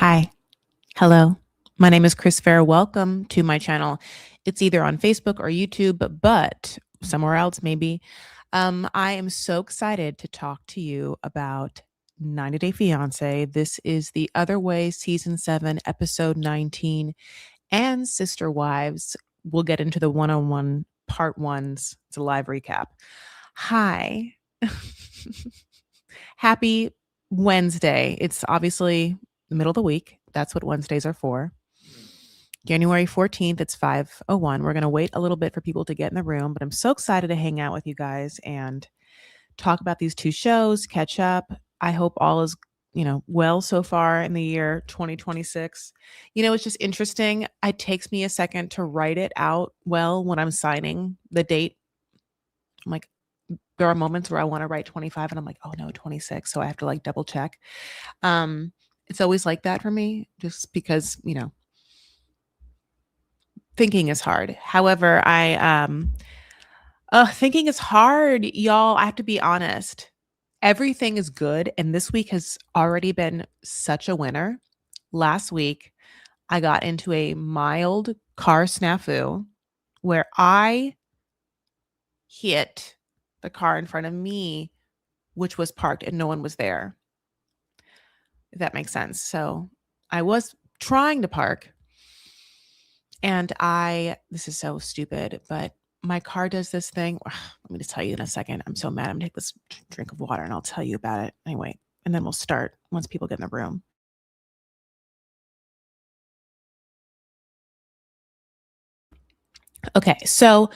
Hi. Hello. My name is Chris Fair. Welcome to my channel. It's either on Facebook or YouTube, but somewhere else maybe. I am so excited to talk to you about 90 Day Fiancé. This is The Other Way, Season 7, Episode 19, and Sister Wives. We'll get into the one-on-one part ones. It's a live recap. Hi. Happy Wednesday. It's obviously the middle of the week. That's what Wednesdays are for. January 14th, it's 5:01. We're going to wait a little bit for people to get in the room, but I'm so excited to hang out with you guys and talk about these two shows, catch up. I hope all is, well so far in the year 2026. It's just interesting. It takes me a second to write it out well when I'm signing the date. I'm like, there are moments where I want to write 25 and I'm like, oh no, 26. So I have to like double check. It's always like that for me, just because, thinking is hard. However, thinking is hard, y'all. I have to be honest. Everything is good, and this week has already been such a winner. Last week, I got into a mild car snafu where I hit the car in front of me, which was parked, and no one was there. If that makes sense. So I was trying to park, and this is so stupid, but my car does this thing. Let me just tell you in a second. I'm so mad. I'm gonna take this drink of water and I'll tell you about it. Anyway, and then we'll start once people get in the room. Okay, so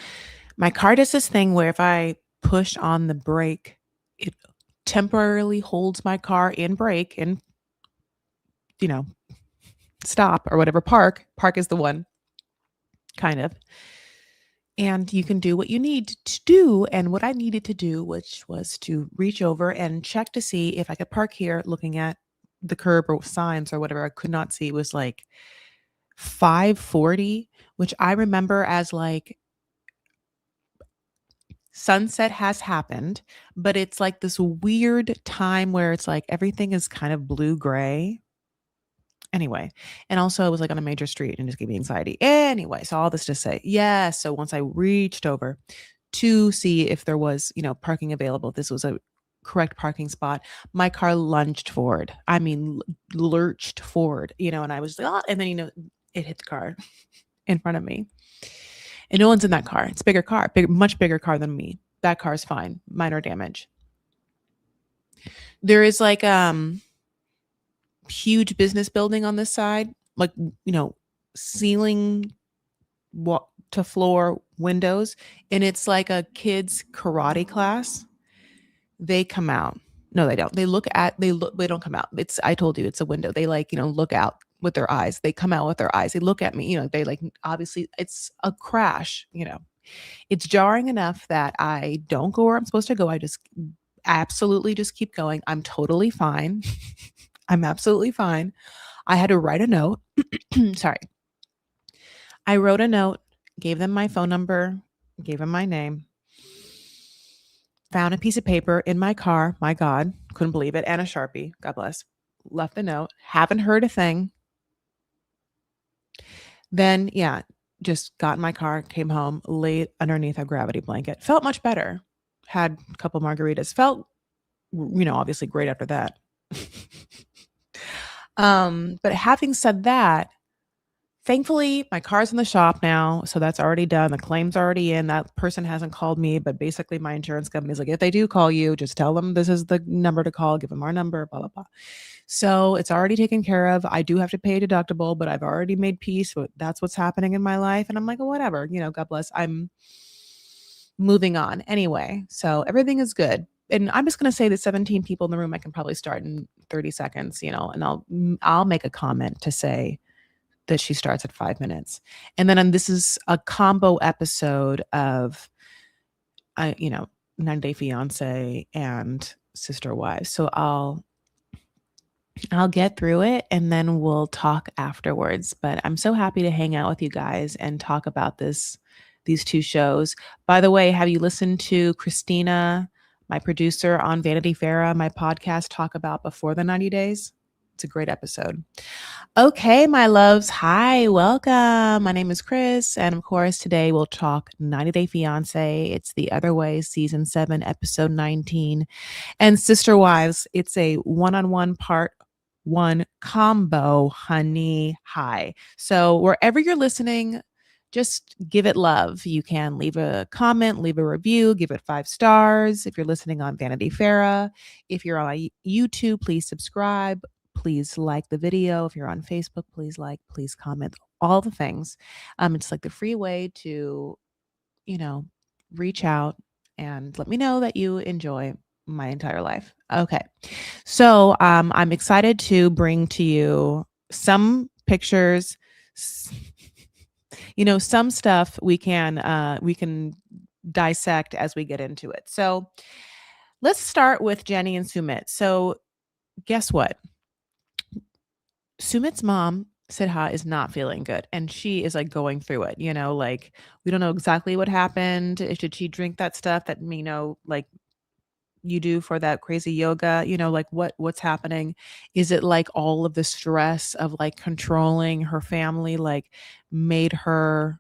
my car does this thing where if I push on the brake, it temporarily holds my car in brake and, stop or whatever. Park is the one, kind of. And you can do what you need to do. And what I needed to do, which was to reach over and check to see if I could park here, looking at the curb or signs or whatever I could not see, was like 5:40, which I remember as like sunset has happened, but it's like this weird time where it's like everything is kind of blue gray. Anyway, and also I was like on a major street and just gave me anxiety. Anyway, so all this to say, yeah. So once I reached over to see if there was, parking available, this was a correct parking spot. My car lunged forward. I mean, lurched forward, and I was like, oh, and then, it hit the car in front of me. And no one's in that car. It's a bigger car, much bigger car than me. That car's fine. Minor damage. There is like huge business building on this side, like, ceiling to floor windows, and it's like a kids karate class. They come out. No, they don't. They don't come out. I told you, it's a window. They like, look out with their eyes. They come out with their eyes. They look at me, they like, obviously it's a crash, it's jarring enough that I don't go where I'm supposed to go. I just absolutely just keep going. I'm totally fine. I'm absolutely fine. I had to write a note. Sorry. I wrote a note, gave them my phone number, gave them my name, found a piece of paper in my car. My God, couldn't believe it. And a Sharpie. God bless. Left the note. Haven't heard a thing. Then, yeah, just got in my car, came home, laid underneath a gravity blanket. Felt much better. Had a couple margaritas. Felt, obviously great after that. But having said that, thankfully, my car's in the shop now, so that's already done. The claim's already in. That person hasn't called me, but basically my insurance company's like, if they do call you, just tell them this is the number to call, give them our number, blah, blah, blah. So it's already taken care of. I do have to pay a deductible, but I've already made peace. But that's what's happening in my life. And I'm like, oh, whatever, God bless. I'm moving on anyway. So everything is good. And I'm just going to say that 17 people in the room, I can probably start in 30 seconds, and I'll make a comment to say that she starts at 5 minutes. And then this is a combo episode of, 90 Day Fiancé and Sister Wives. So I'll get through it and then we'll talk afterwards. But I'm so happy to hang out with you guys and talk about these two shows. By the way, have you listened to Christina, my producer on Vanity Fair, my podcast, talk about Before the 90 Days? It's a great episode. Okay, my loves. Hi, welcome. My name is Chris. And of course, today we'll talk 90 Day Fiancé. It's The Other Way, Season 7, Episode 19. And Sister Wives, it's a one-on-one part one combo, honey. Hi. So wherever you're listening, just give it love. You can leave a comment, leave a review, give it 5 stars. If you're listening on Vanity Fair, if you're on YouTube, please subscribe. Please like the video. If you're on Facebook, please like, please comment, all the things. It's like the free way to, you know, reach out and let me know that you enjoy my entire life. Okay. So I'm excited to bring to you some pictures, some stuff we can dissect as we get into it. So let's start with Jenny and Sumit. So guess what? Sumit's mom, Sidha, is not feeling good. And she is like going through it, like we don't know exactly what happened. Did she drink that stuff that, like you do for that crazy yoga, like what's happening? Is it like all of the stress of like controlling her family, like made her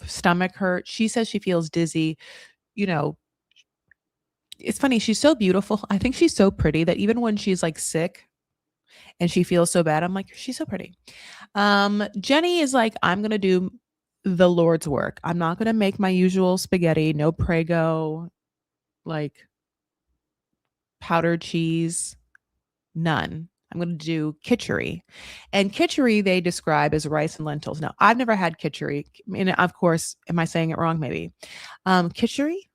stomach hurt? She says she feels dizzy. You know, it's funny. She's so beautiful. I think she's so pretty that even when she's like sick and she feels so bad, I'm like, she's so pretty. Jenny is like, I'm gonna do the Lord's work. I'm not gonna make my usual spaghetti, no Prego, like powdered cheese, none. I'm going to do kitchery. And kitchery they describe as rice and lentils. Now, I've never had kitchery. And of course, am I saying it wrong? Maybe. Kitchery?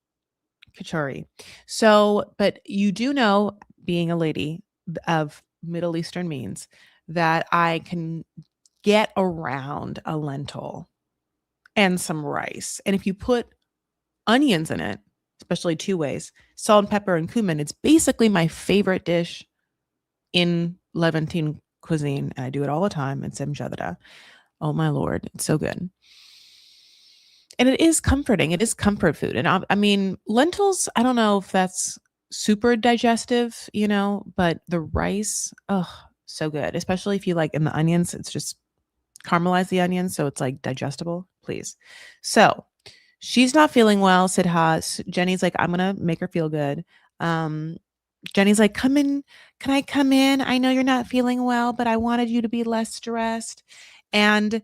Kitchery. So, but you do know, being a lady of Middle Eastern means, that I can get around a lentil and some rice. And if you put onions in it, especially two ways, salt and pepper and cumin, it's basically my favorite dish in Levantine cuisine. And I do it all the time in Semjadra. Oh my Lord, it's so good. And it is comforting. It is comfort food. And I mean, lentils, I don't know if that's super digestive, but the rice, oh, so good. Especially if you like in the onions, it's just caramelize the onions so it's like digestible, please. So she's not feeling well, Sidha. Jenny's like, I'm going to make her feel good. Jenny's like, come in. Can I come in? I know you're not feeling well, but I wanted you to be less stressed. And,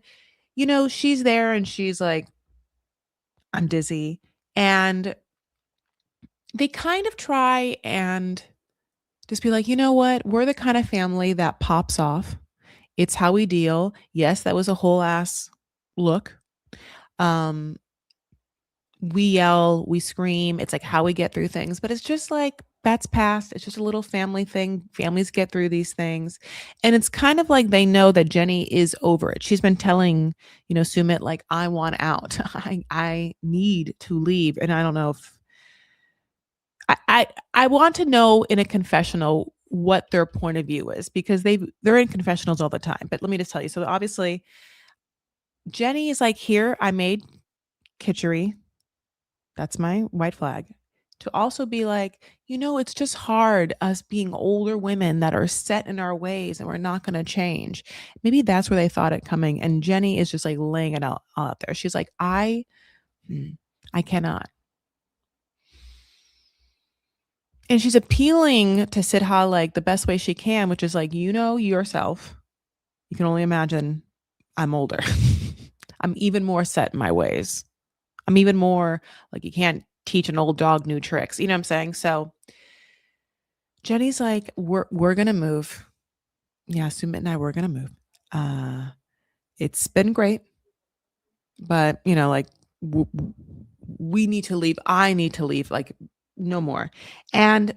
she's there and she's like, I'm dizzy. And they kind of try and just be like, you know what? We're the kind of family that pops off. It's how we deal. Yes, that was a whole ass look. Um, we yell, we scream. It's like how we get through things, but it's just like that's past. It's just a little family thing. Families get through these things. And it's kind of like they know that Jenny is over it. She's been telling, Sumit, like, I want out. I need to leave. And I don't know if I want to know in a confessional what their point of view is, because they're in confessionals all the time. But let me just tell you. So obviously Jenny is like, here, I made kitchery. That's my white flag. To also be like, it's just hard, us being older women that are set in our ways and we're not going to change. Maybe that's where they thought it coming. And Jenny is just like laying it out there. She's like, I cannot. And she's appealing to Sidha like the best way she can, which is like, yourself. You can only imagine I'm older. I'm even more set in my ways. I'm even more like, you can't teach an old dog new tricks. You know what I'm saying? So Jenny's like, we're gonna move. Yeah, Sumit and I, we're gonna move. It's been great, but like we need to leave. I need to leave. Like no more. And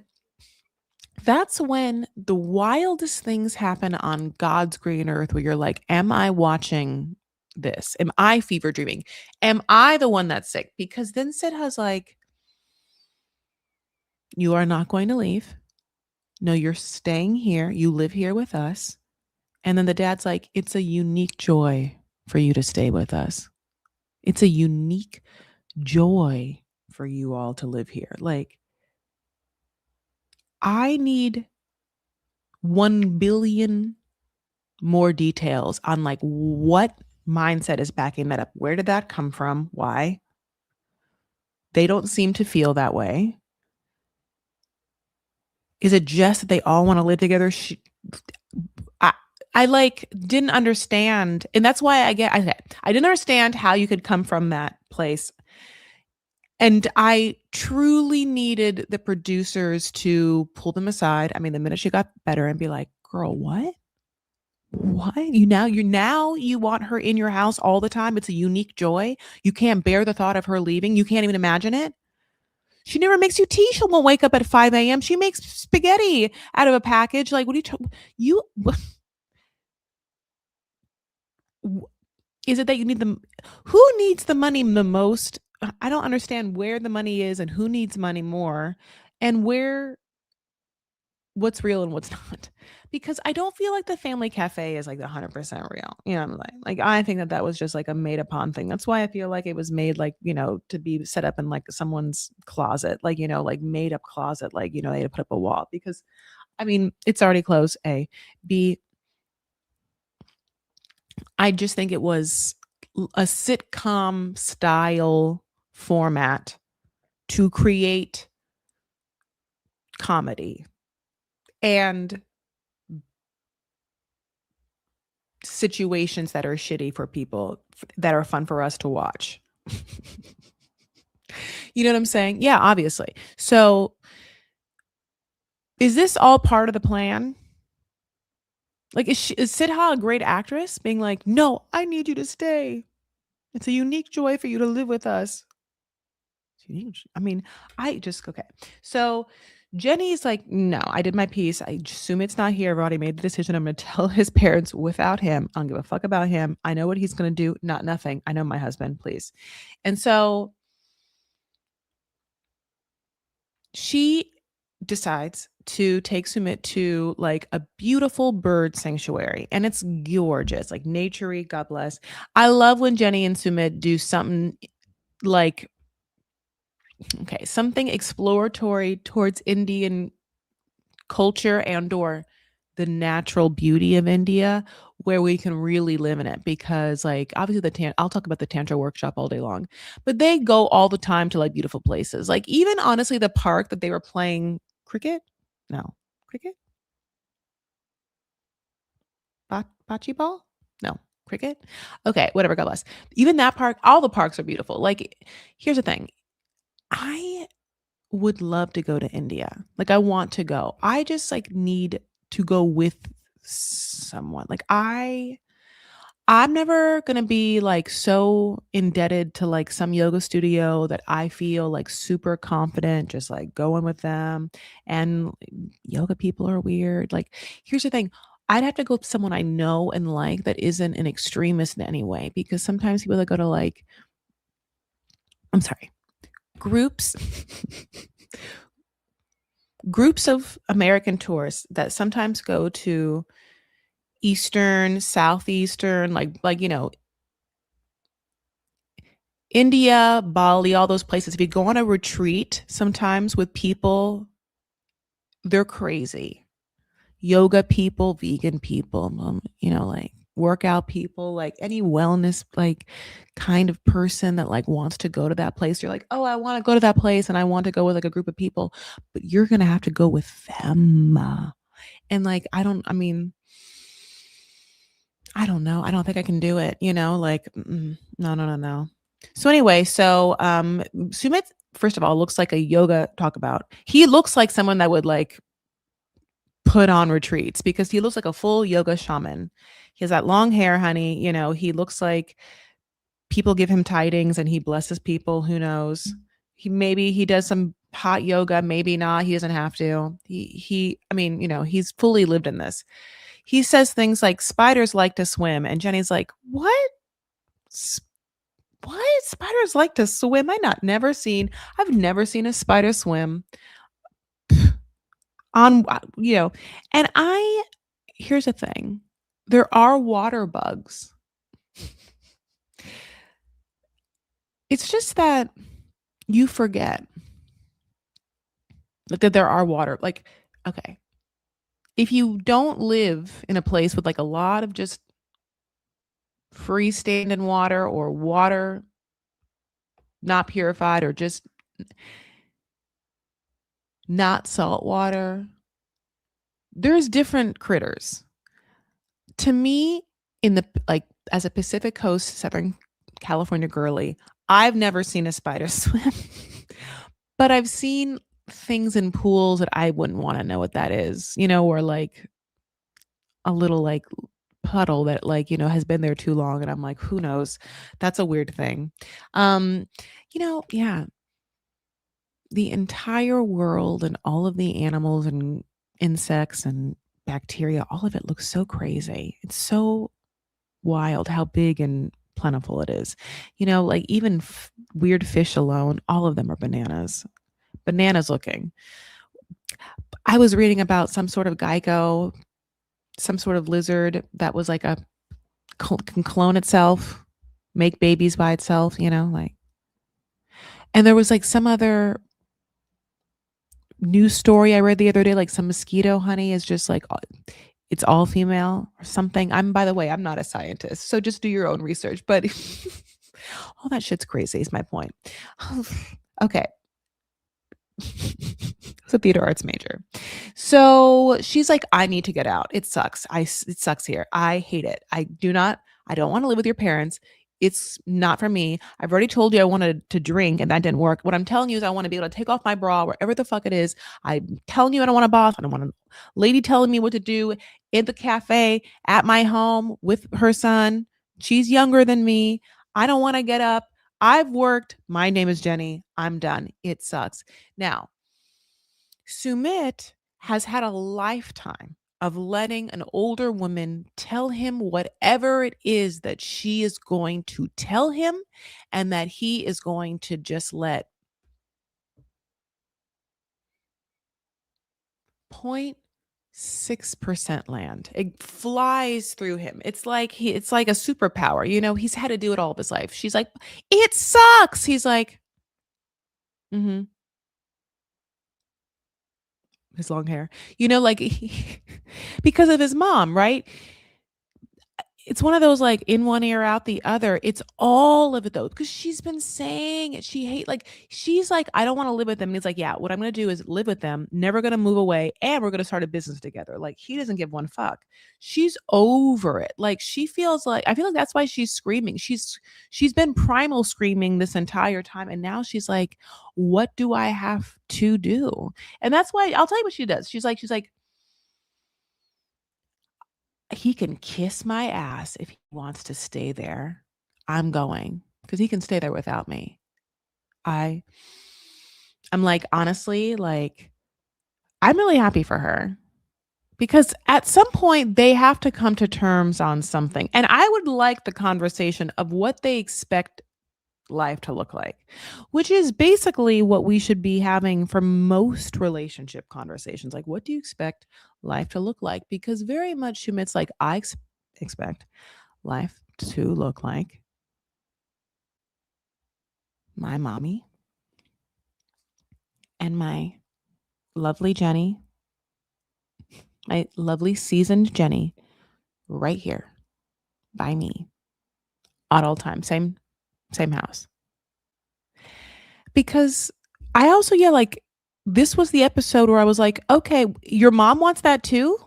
that's when the wildest things happen on God's green earth, where you're like, am I watching this? Am I fever dreaming? Am I the one that's sick? Because then Sidha's like, you are not going to leave. No, you're staying here. You live here with us. And then the dad's like, it's a unique joy for you to stay with us. It's a unique joy for you all to live here. Like, I need 1 billion more details on like what mindset is backing that up. Where did that come from? Why? They don't seem to feel that way. Is it just that they all want to live together? I, I like didn't understand, and that's why I didn't understand how you could come from that place. And I truly needed the producers to pull them aside. I mean, the minute she got better and be like, "Girl, what? What? You want her in your house all the time? It's a unique joy. You can't bear the thought of her leaving. You can't even imagine it. She never makes you tea. She won't wake up at 5 a.m. She makes spaghetti out of a package. Like, what are you is it that you need them? Who needs the money the most? I don't understand where the money is and who needs money more and what's real and what's not. Because I don't feel like the family cafe is like 100% real. You know, I'm like I think that was just like a made upon thing. That's why I feel like it was made like, to be set up in like someone's closet, like, like made up closet, like, they had to put up a wall because I mean, it's already closed, A. B, I just think it was a sitcom style format to create comedy and situations that are shitty for people that are fun for us to watch. You know what I'm saying? Yeah, obviously. So, is this all part of the plan? Like, is Sidha a great actress? Being like, no, I need you to stay. It's a unique joy for you to live with us. I mean, okay. So Jenny's like, no, I did my piece. I assume it's not here. I've already made the decision. I'm going to tell his parents without him. I don't give a fuck about him. I know what he's going to do. Not nothing. I know my husband, please. And so she decides to take Sumit to like a beautiful bird sanctuary, and it's gorgeous, like naturey. God bless. I love when Jenny and Sumit do something like something exploratory towards Indian culture and or the natural beauty of India where we can really live in it because like obviously I'll talk about the tantra workshop all day long, but they go all the time to like beautiful places. Like even honestly the park that they were playing cricket? No. Cricket? Bocce ball? No. Cricket? Okay, whatever, God bless. Even that park, all the parks are beautiful. Like here's the thing. I would love to go to India. Like I want to go. I just like need to go with someone. Like I'm never going to be like so indebted to like some yoga studio that I feel like super confident just like going with them and yoga people are weird. Like here's the thing. I'd have to go with someone I know and like that isn't an extremist in any way because sometimes people that go to like I'm sorry, groups groups of American tourists that sometimes go to Eastern, Southeastern, India, Bali, all those places. If you go on a retreat sometimes with people, they're crazy. Yoga people, vegan people, like workout people, like any wellness like kind of person that like wants to go to that place. You're like, oh, I want to go to that place and I want to go with like a group of people, but you're gonna have to go with them. And like, I don't know. I don't think I can do it, like, no, no, no, no. So anyway, Sumit, first of all, looks like a yoga talk about. He looks like someone that would like put on retreats because he looks like a full yoga shaman. He has that long hair, honey. He looks like people give him tidings and he blesses people. Who knows? He does some hot yoga, maybe not. He doesn't have to. I mean, he's fully lived in this. He says things like spiders like to swim, and Jenny's like, "What? What? Spiders like to swim? I've never seen a spider swim on and here's the thing. There are water bugs. It's just that you forget like that there are water like okay. if you don't live in a place with like a lot of just freestanding water or water not purified or just not salt water, there's different critters. To me, in the like as a Pacific Coast, Southern California girly, I've never seen a spider swim. But I've seen things in pools that I wouldn't wanna know what that is, or like a little like puddle that like, has been there too long and I'm like, who knows? That's a weird thing. Um, yeah, the entire world and all of the animals and insects and bacteria, all of it looks so crazy. It's so wild how big and plentiful it is. Like even weird fish alone, all of them are bananas. Bananas looking. I was reading about some sort of gecko, some sort of lizard that was like can clone itself, make babies by itself, like. And there was like some other news story I read the other day, like some mosquito honey is just like it's all female or something. By the way, I'm not a scientist, so just do your own research. But all that shit's crazy. Is my point. Okay. It's a theater arts major. So she's like, I need to get out. It sucks. It sucks here. I hate it. I don't want to live with your parents. It's not for me. I've already told you I wanted to drink and that didn't work. What I'm telling you is I want to be able to take off my bra wherever the fuck it is. I'm telling you I don't want a boss. I don't want a lady telling me what to do in the cafe at my home with her son. She's younger than me. I don't want to get up. I've worked. My name is Jenny. I'm done. It sucks. Now, Sumit has had a lifetime of letting an older woman tell him whatever it is that she is going to tell him and that he is going to just let 0.6% land. It flies through him. It's like a superpower. He's had to do it all of his life. She's like, "It sucks." He's like, "Mhm." His long hair. Like because of his mom, right? It's one of those like in one ear out the other. It's all of it though, because she's been saying it. She's like, I don't want to live with them. And he's like, yeah, what I'm gonna do is live with them, never gonna move away, and we're gonna start a business together. Like he doesn't give one fuck. She's over it. Like she feels like I feel like that's why she's screaming. She's been primal screaming this entire time, and now she's like, what do I have to do? And that's why I'll tell you what she does. She's like, he can kiss my ass if he wants to stay there. I'm going because he can stay there without me. I I'm like, honestly, like, I'm really happy for her because at some point they have to come to terms on something. And I would like the conversation of what they expect life to look like, which is basically what we should be having for most relationship conversations. Like, what do you expect life to look like? Because very much Shumit's like, expect life to look like my mommy and my lovely Jenny, my lovely seasoned Jenny, right here by me at all times, same house. Because I also like this was the episode where I was like, okay, your mom wants that too.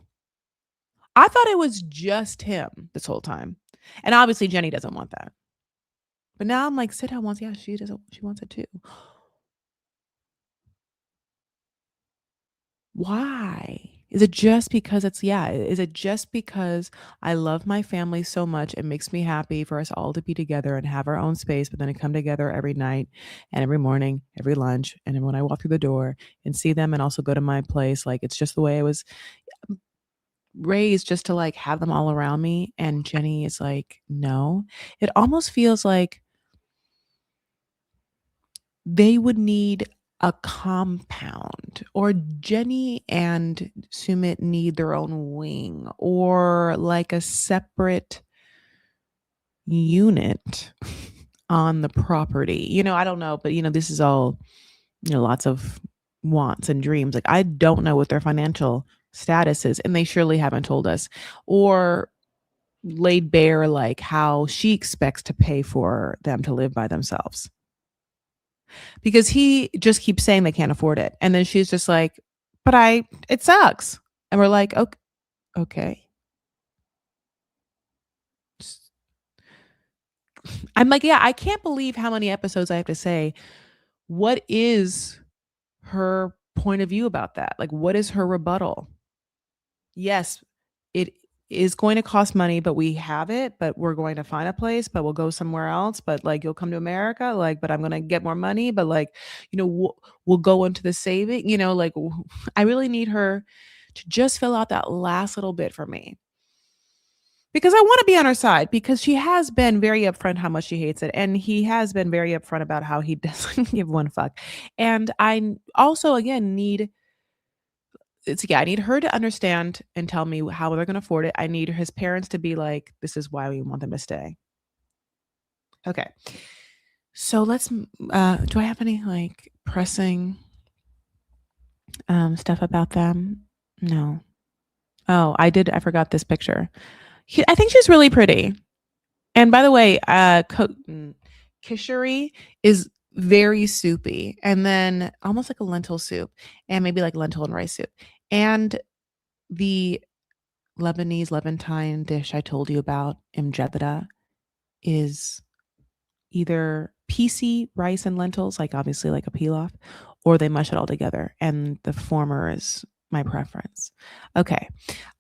I thought it was just him this whole time, and obviously Jenny doesn't want that. But now I'm like, Sidha wants, yeah, she doesn't. She wants it too. Why? Is it just because is it just because I love my family so much, it makes me happy for us all to be together and have our own space, but then to come together every night and every morning, every lunch, and then when I walk through the door and see them and also go to my place, like, it's just the way I was raised just to, like, have them all around me, and Jenny is like, "No." It almost feels like they would need a compound, or Jenny and Sumit need their own wing, or like a separate unit on the property. I don't know, but this is all, lots of wants and dreams. Like I don't know what their financial status is, and they surely haven't told us, or laid bare like how she expects to pay for them to live by themselves. Because he just keeps saying they can't afford it. And then she's just like, "But it sucks." And we're like, Okay." I'm like, "Yeah, I can't believe how many episodes I have to say, what is her point of view about that? Like, what is her rebuttal?" Yes, it is going to cost money, but we have it, but we're going to find a place, but we'll go somewhere else, but, like, you'll come to America, like, but I'm gonna get more money, but, like, we'll go into the saving, like, I really need her to just fill out that last little bit for me. Because I wanna be on her side, because she has been very upfront how much she hates it, and he has been very upfront about how he doesn't give one fuck. And also, again, I need her to understand and tell me how they're gonna afford it. I need his parents to be like, "This is why we want them to stay." Okay. So do I have any, like, pressing, stuff about them? No. Oh, I forgot this picture. I think she's really pretty. And by the way, kishari is very soupy, and then almost like a lentil soup, and maybe like lentil and rice soup. And the Lebanese Levantine dish I told you about, imjebda, is either piecey rice and lentils, like obviously like a pilaf, or they mush it all together, and the former is my preference. Okay.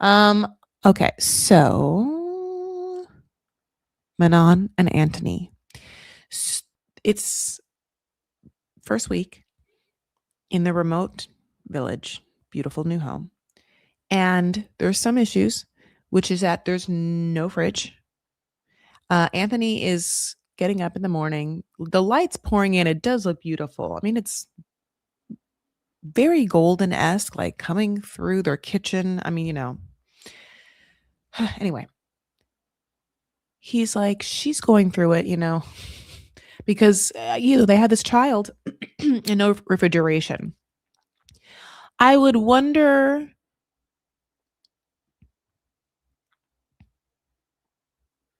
Um, okay, so Manon and Antony. It's first week in the remote village, beautiful new home. And there's some issues, which is that there's no fridge. Anthony is getting up in the morning. The light's pouring in. It does look beautiful. I mean, it's very golden esque, like coming through their kitchen. I mean, Anyway, he's like, she's going through it, because they had this child and no refrigeration. I would wonder.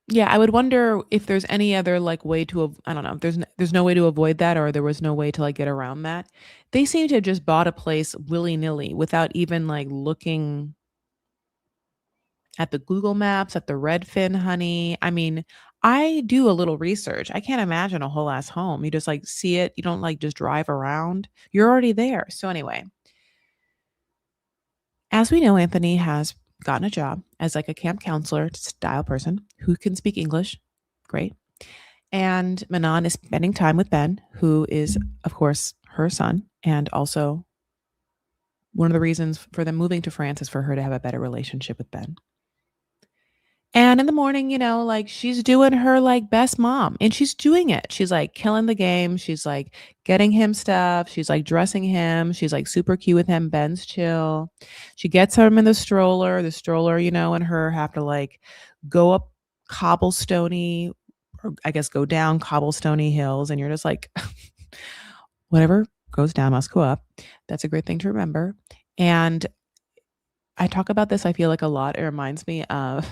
Yeah, I would wonder if there's any other, like, way to I don't know, if there's no way to avoid that, or there was no way to, like, get around that. They seem to have just bought a place willy-nilly without even, like, looking at the Google Maps, at the Redfin, honey. I mean, I do a little research. I can't imagine a whole ass home. You just, like, see it. You don't, like, just drive around. You're already there. So anyway, as we know, Anthony has gotten a job as, like, a camp counselor style person who can speak English. Great. And Manon is spending time with Ben, who is, of course, her son. And also, one of the reasons for them moving to France is for her to have a better relationship with Ben. And in the morning, like, she's doing her, like, best mom, and she's doing it. She's, like, killing the game. She's, like, getting him stuff. She's, like, dressing him. She's, like, super cute with him. Ben's chill. She gets him in the stroller. The stroller, and her have to, like, go up cobblestony, or I guess go down cobblestony hills, and you're just like, whatever goes down must go up. That's a great thing to remember. And I talk about this, I feel like, a lot. It reminds me of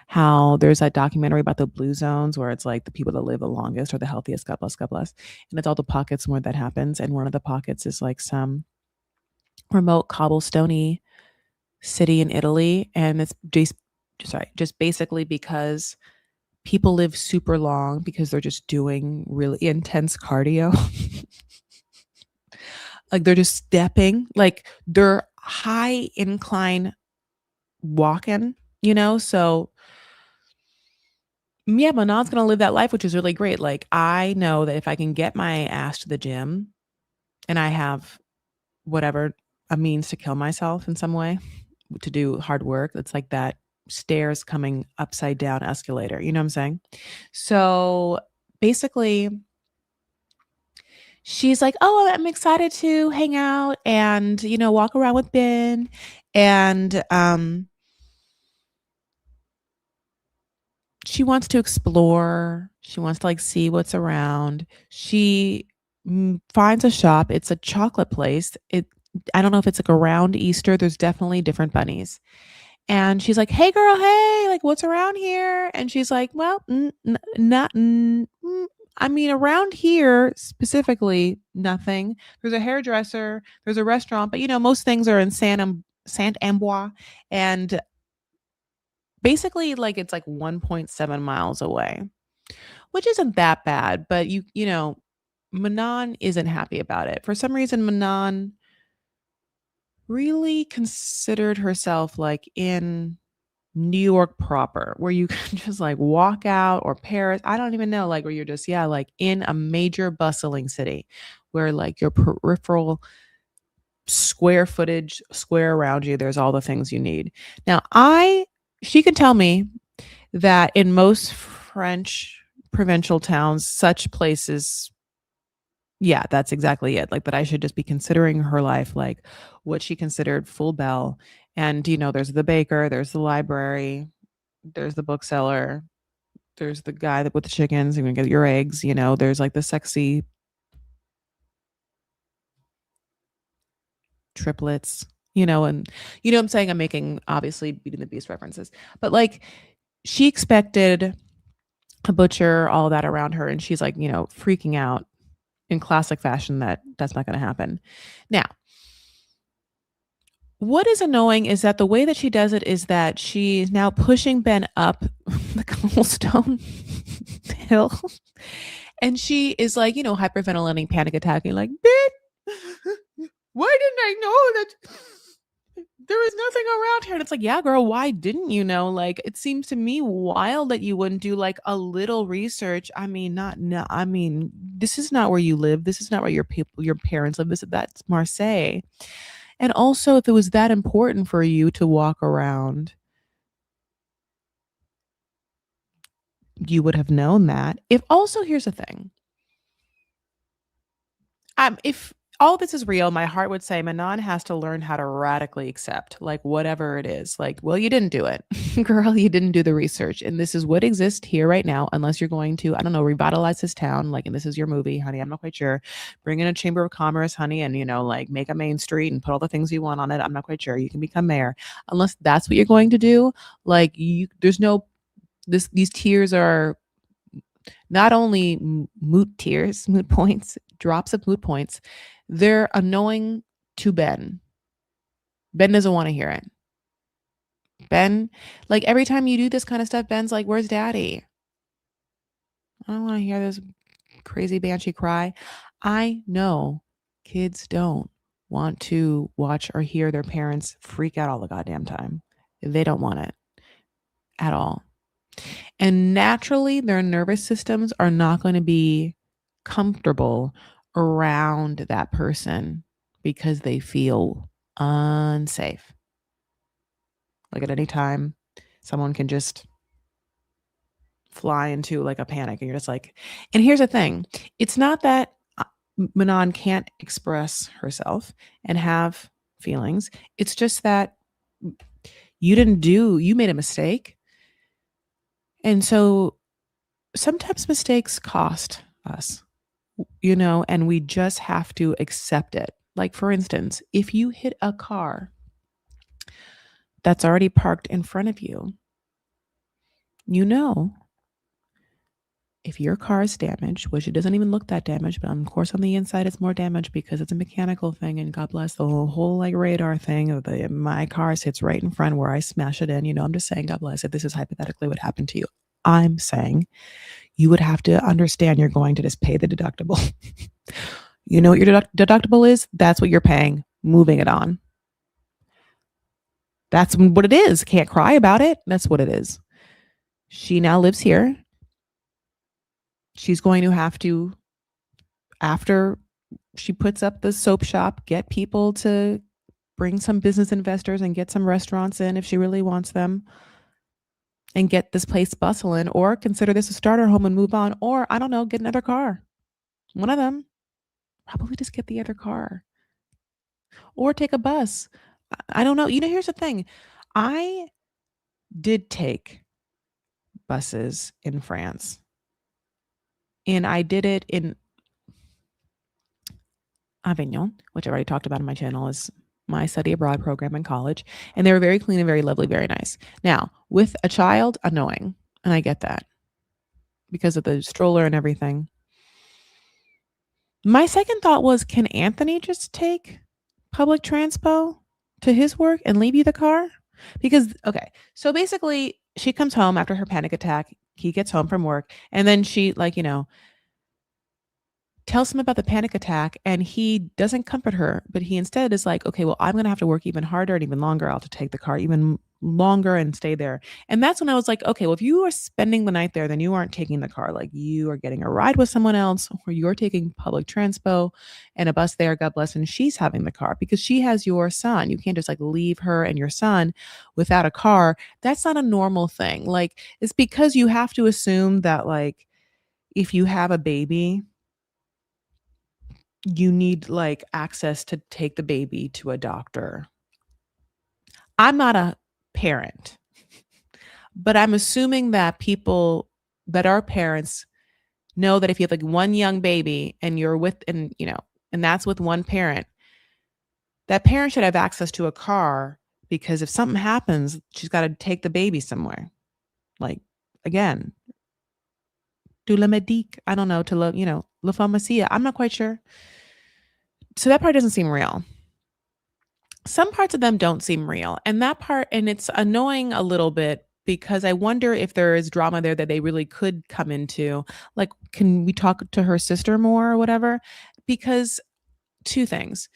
how there's that documentary about the blue zones where it's like the people that live the longest or the healthiest, God bless. And it's all the pockets where that happens. And one of the pockets is like some remote cobblestony city in Italy. And it's just basically because people live super long because they're just doing really intense cardio. Like, they're just stepping, like, they're high incline walking, so yeah, Manon's gonna live that life, which is really great. Like, I know that if I can get my ass to the gym and I have whatever, a means to kill myself in some way to do hard work, it's like that stairs coming upside down escalator, you know what I'm saying? So basically, she's like, "Oh, I'm excited to hang out and, walk around with Ben." And she wants to explore. She wants to, like, see what's around. She finds a shop. It's a chocolate place. I don't know if it's like around Easter. There's definitely different bunnies. And she's like, "Hey, girl, hey, like, what's around here?" And she's like, "Well, not, I mean, around here specifically, nothing. There's a hairdresser, there's a restaurant, but most things are in Saint Amboise, and basically, like, it's like 1.7 miles away, which isn't that bad. But Manon isn't happy about it. For some reason, Manon really considered herself like in New York proper, where you can just like walk out, or Paris. I don't even know, like where you're just, yeah, like in a major bustling city where like your peripheral square footage, square around you, there's all the things you need. Now, she can tell me that in most French provincial towns, such places, yeah, that's exactly it. Like, that I should just be considering her life like what she considered full bell. And, there's the baker, there's the library, there's the bookseller, there's the guy that with the chickens, you're gonna get your eggs, there's like the sexy triplets, and I'm saying, I'm making obviously Beauty and the Beast references, but like she expected a butcher, all that around her, and she's like, freaking out in classic fashion that that's not gonna happen. Now, what is annoying is that the way that she does it is that she's now pushing Ben up the cobblestone hill. And she is like, hyperventilating, panic attacking, like, Ben, why didn't I know that there was nothing around here? And it's like, yeah, girl, why didn't you know? Like, it seems to me wild that you wouldn't do like a little research. I mean, not, no, I mean, this is not where you live. This is not where your parents live. That's Marseille. And also, if it was that important for you to walk around, you would have known that. If also, here's the thing. If all this is real, my heart would say Manon has to learn how to radically accept, like, whatever it is. Like, well, you didn't do it. Girl, you didn't do the research. And this is what exists here right now, unless you're going to, I don't know, revitalize this town. Like, and this is your movie, honey. I'm not quite sure. Bring in a chamber of commerce, honey, and, like, make a main street and put all the things you want on it. I'm not quite sure. You can become mayor. Unless that's what you're going to do. Like, there's no, these tiers are not only moot points, drops of moot points, they're annoying to Ben. Ben doesn't want to hear it. Ben, like, every time you do this kind of stuff, Ben's like, "Where's daddy? I don't want to hear this crazy banshee cry." I know kids don't want to watch or hear their parents freak out all the goddamn time. They don't want it at all. And naturally, their nervous systems are not going to be comfortable around that person because they feel unsafe. Like, at any time, someone can just fly into like a panic, and you're just like, and here's the thing, it's not that Manon can't express herself and have feelings. It's just that you made a mistake. And so sometimes mistakes cost us, and we just have to accept it. Like, for instance, if you hit a car that's already parked in front of you, if your car is damaged, which it doesn't even look that damaged, but of course on the inside it's more damaged because it's a mechanical thing, and God bless the whole like radar thing of my car sits right in front where I smash it in. I'm just saying, God bless it. This is hypothetically what happened to you. I'm saying you would have to understand you're going to just pay the deductible. You know what your deductible is? That's what you're paying. Moving it on. That's what it is. Can't cry about it. That's what it is. She now lives here. She's going to have to, after she puts up the soap shop, get people to bring some business investors and get some restaurants in if she really wants them, and get this place bustling, or consider this a starter home and move on, or I don't know, get another car. One of them. Probably just get the other car or take a bus. I don't know. Here's the thing. I did take buses in France, and I did it in, Avignon, which I already talked about on my channel, is my study abroad program in college. And they were very clean and very lovely, very nice. Now, with a child, annoying. And I get that because of the stroller and everything. My second thought was, can Anthony just take public transpo to his work and leave you the car? Because, okay, so basically, she comes home after her panic attack. He gets home from work, and then she, like, tells him about the panic attack, and he doesn't comfort her, but he instead is like, okay, well, I'm going to have to work even harder and even longer. I'll have to take the car even longer and stay there. And that's when I was like, okay, well, if you are spending the night there, then you aren't taking the car. Like, you are getting a ride with someone else, or you're taking public transpo and a bus there, God bless, and she's having the car because she has your son. You can't just like leave her and your son without a car. That's not a normal thing. Like, it's because you have to assume that, like, if you have a baby, you need like access to take the baby to a doctor. I'm not a parent, but I'm assuming that people that are parents know that if you have like one young baby and you're with, and that's with one parent, that parent should have access to a car because if something happens, she's got to take the baby somewhere. Like, again, to la medique, I don't know, to la pharmacia. I'm not quite sure. So that part doesn't seem real. Some parts of them don't seem real. And that part, and it's annoying a little bit because I wonder if there is drama there that they really could come into. Like, can we talk to her sister more or whatever? Because two things.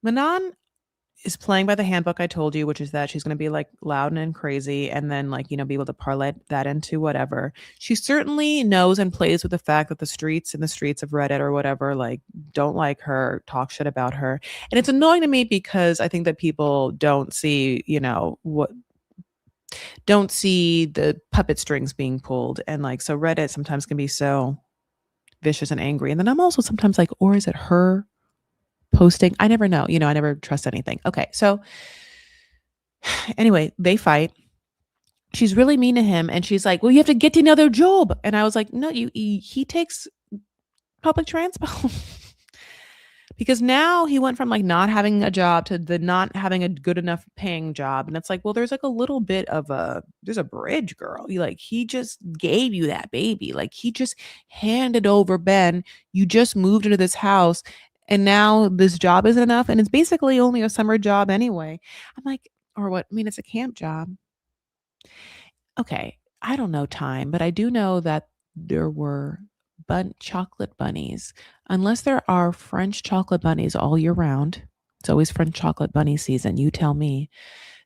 Manon is playing by the handbook I told you, which is that she's going to be like loud and crazy and then like, be able to parlay that into whatever. She certainly knows and plays with the fact that the streets of Reddit or whatever, like, don't like her, talk shit about her. And it's annoying to me because I think that people don't see, don't see the puppet strings being pulled. And like, so Reddit sometimes can be so vicious and angry. And then I'm also sometimes like, or is it her posting? I never know. I never trust anything. Okay. So anyway, they fight. She's really mean to him and she's like, well, you have to get another job. And I was like, no, he takes public transport. Because now he went from like not having a job to the not having a good enough paying job. And it's like, well, there's like a little bit of there's a bridge, girl. He just gave you that baby. Like, he just handed over Ben. You just moved into this house and now this job isn't enough. And it's basically only a summer job anyway. I'm like, or what? I mean, it's a camp job. Okay. I don't know time, but I do know that there were chocolate bunnies. Unless there are French chocolate bunnies all year round, it's always French chocolate bunny season. You tell me.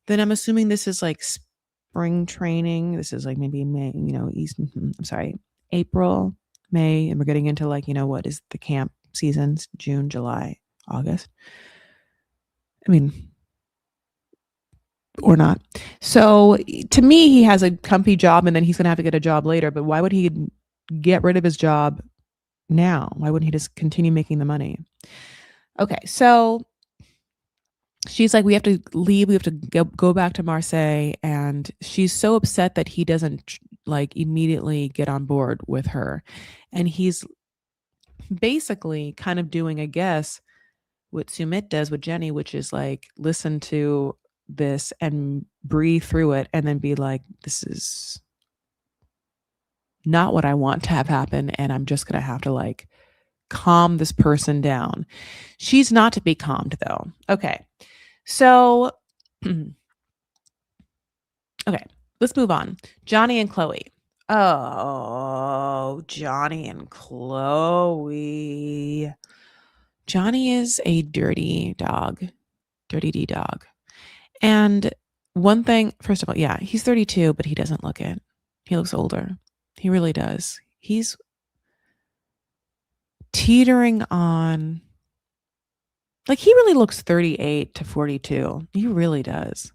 Then I'm assuming this is like spring training. This is like maybe May, I'm sorry, April, May, and we're getting into like, what is the camp seasons? June, July, August. I mean, or not. So to me, he has a comfy job and then he's going to have to get a job later. But why would he get rid of his job now? Why wouldn't he just continue making the money? Okay. So she's like, we have to leave. We have to go back to Marseille. And she's so upset that he doesn't like immediately get on board with her. And he's basically kind of doing, I guess, what Sumit does with Jenny, which is like, listen to this and breathe through it and then be like, this is not what I want to have happen. And I'm just going to have to like calm this person down. She's not to be calmed though. Okay. So, okay, let's move on. Johnny and Chloe. Oh, Johnny and Chloe. Johnny is a dirty dog, dirty D dog. And one thing, first of all, yeah, he's 32, but he doesn't look it. He looks older. He really does. He's teetering on, like, he really looks 38 to 42. He really does.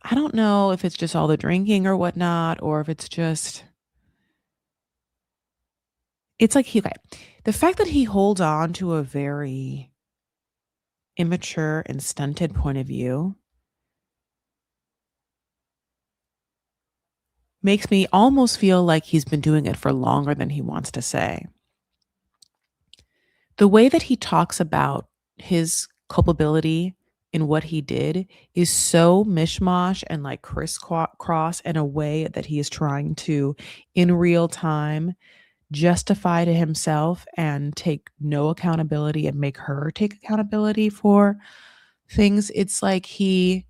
I don't know if it's just all the drinking or whatnot, or if it's just, it's like, okay, the fact that he holds on to a very immature and stunted point of view makes me almost feel like he's been doing it for longer than he wants to say. The way that he talks about his culpability in what he did is so mishmash and like crisscross in a way that he is trying to, in real time, justify to himself and take no accountability and make her take accountability for things. It's like he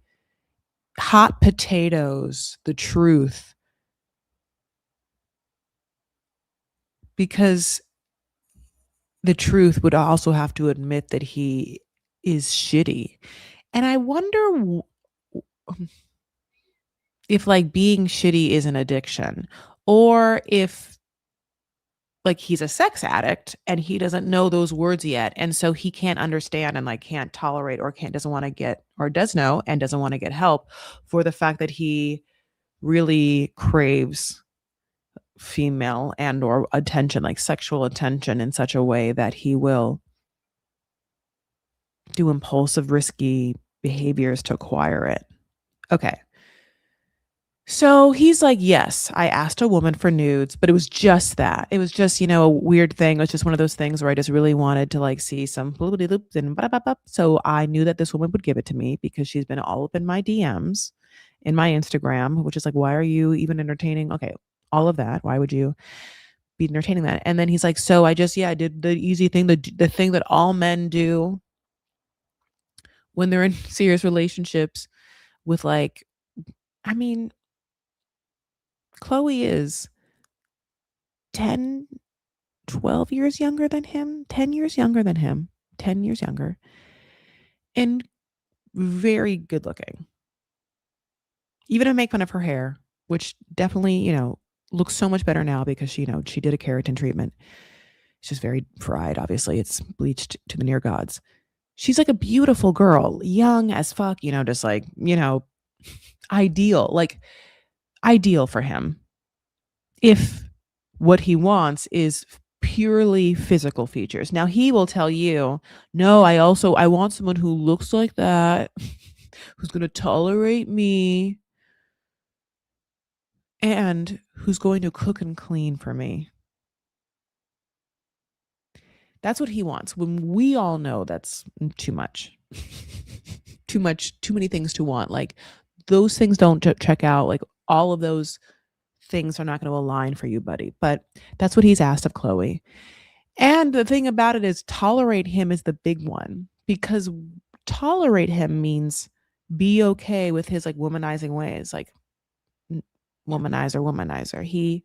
hot potatoes the truth because the truth would also have to admit that he is shitty. And I wonder if like being shitty is an addiction or if like he's a sex addict and he doesn't know those words yet and so he can't understand and like can't tolerate or can't doesn't want to get or does know and doesn't want to get help for the fact that he really craves female and or attention, like sexual attention, in such a way that he will do impulsive risky behaviors to acquire it. Okay. So he's like, "Yes, I asked a woman for nudes, but it was just that. It was just, a weird thing. It was just one of those things where I just really wanted to like see some bloopity loops and ba so I knew that this woman would give it to me because she's been all up in my DMs in my Instagram, which is like, why are you even entertaining? Okay, all of that. Why would you be entertaining that?" And then he's like, "So I just, yeah, I did the easy thing, the thing that all men do when they're in serious relationships with like, I mean, Chloe is 10 12 years younger than him, 10 years younger than him, 10 years younger, and very good looking. Even to make fun of her hair, which definitely, looks so much better now because she did a keratin treatment. It's just very fried, obviously. It's bleached to the near gods. She's like a beautiful girl, young as fuck, just like, ideal, like ideal for him. If what he wants is purely physical features. Now he will tell you, "No, I want someone who looks like that, who's going to tolerate me and who's going to cook and clean for me." That's what he wants. When we all know that's too much. Too much, too many things to want. Like those things don't check out. Like all of those things are not going to align for you, buddy. But that's what he's asked of Chloe. And the thing about it is tolerate him is the big one because tolerate him means be okay with his like womanizing ways, like womanizer.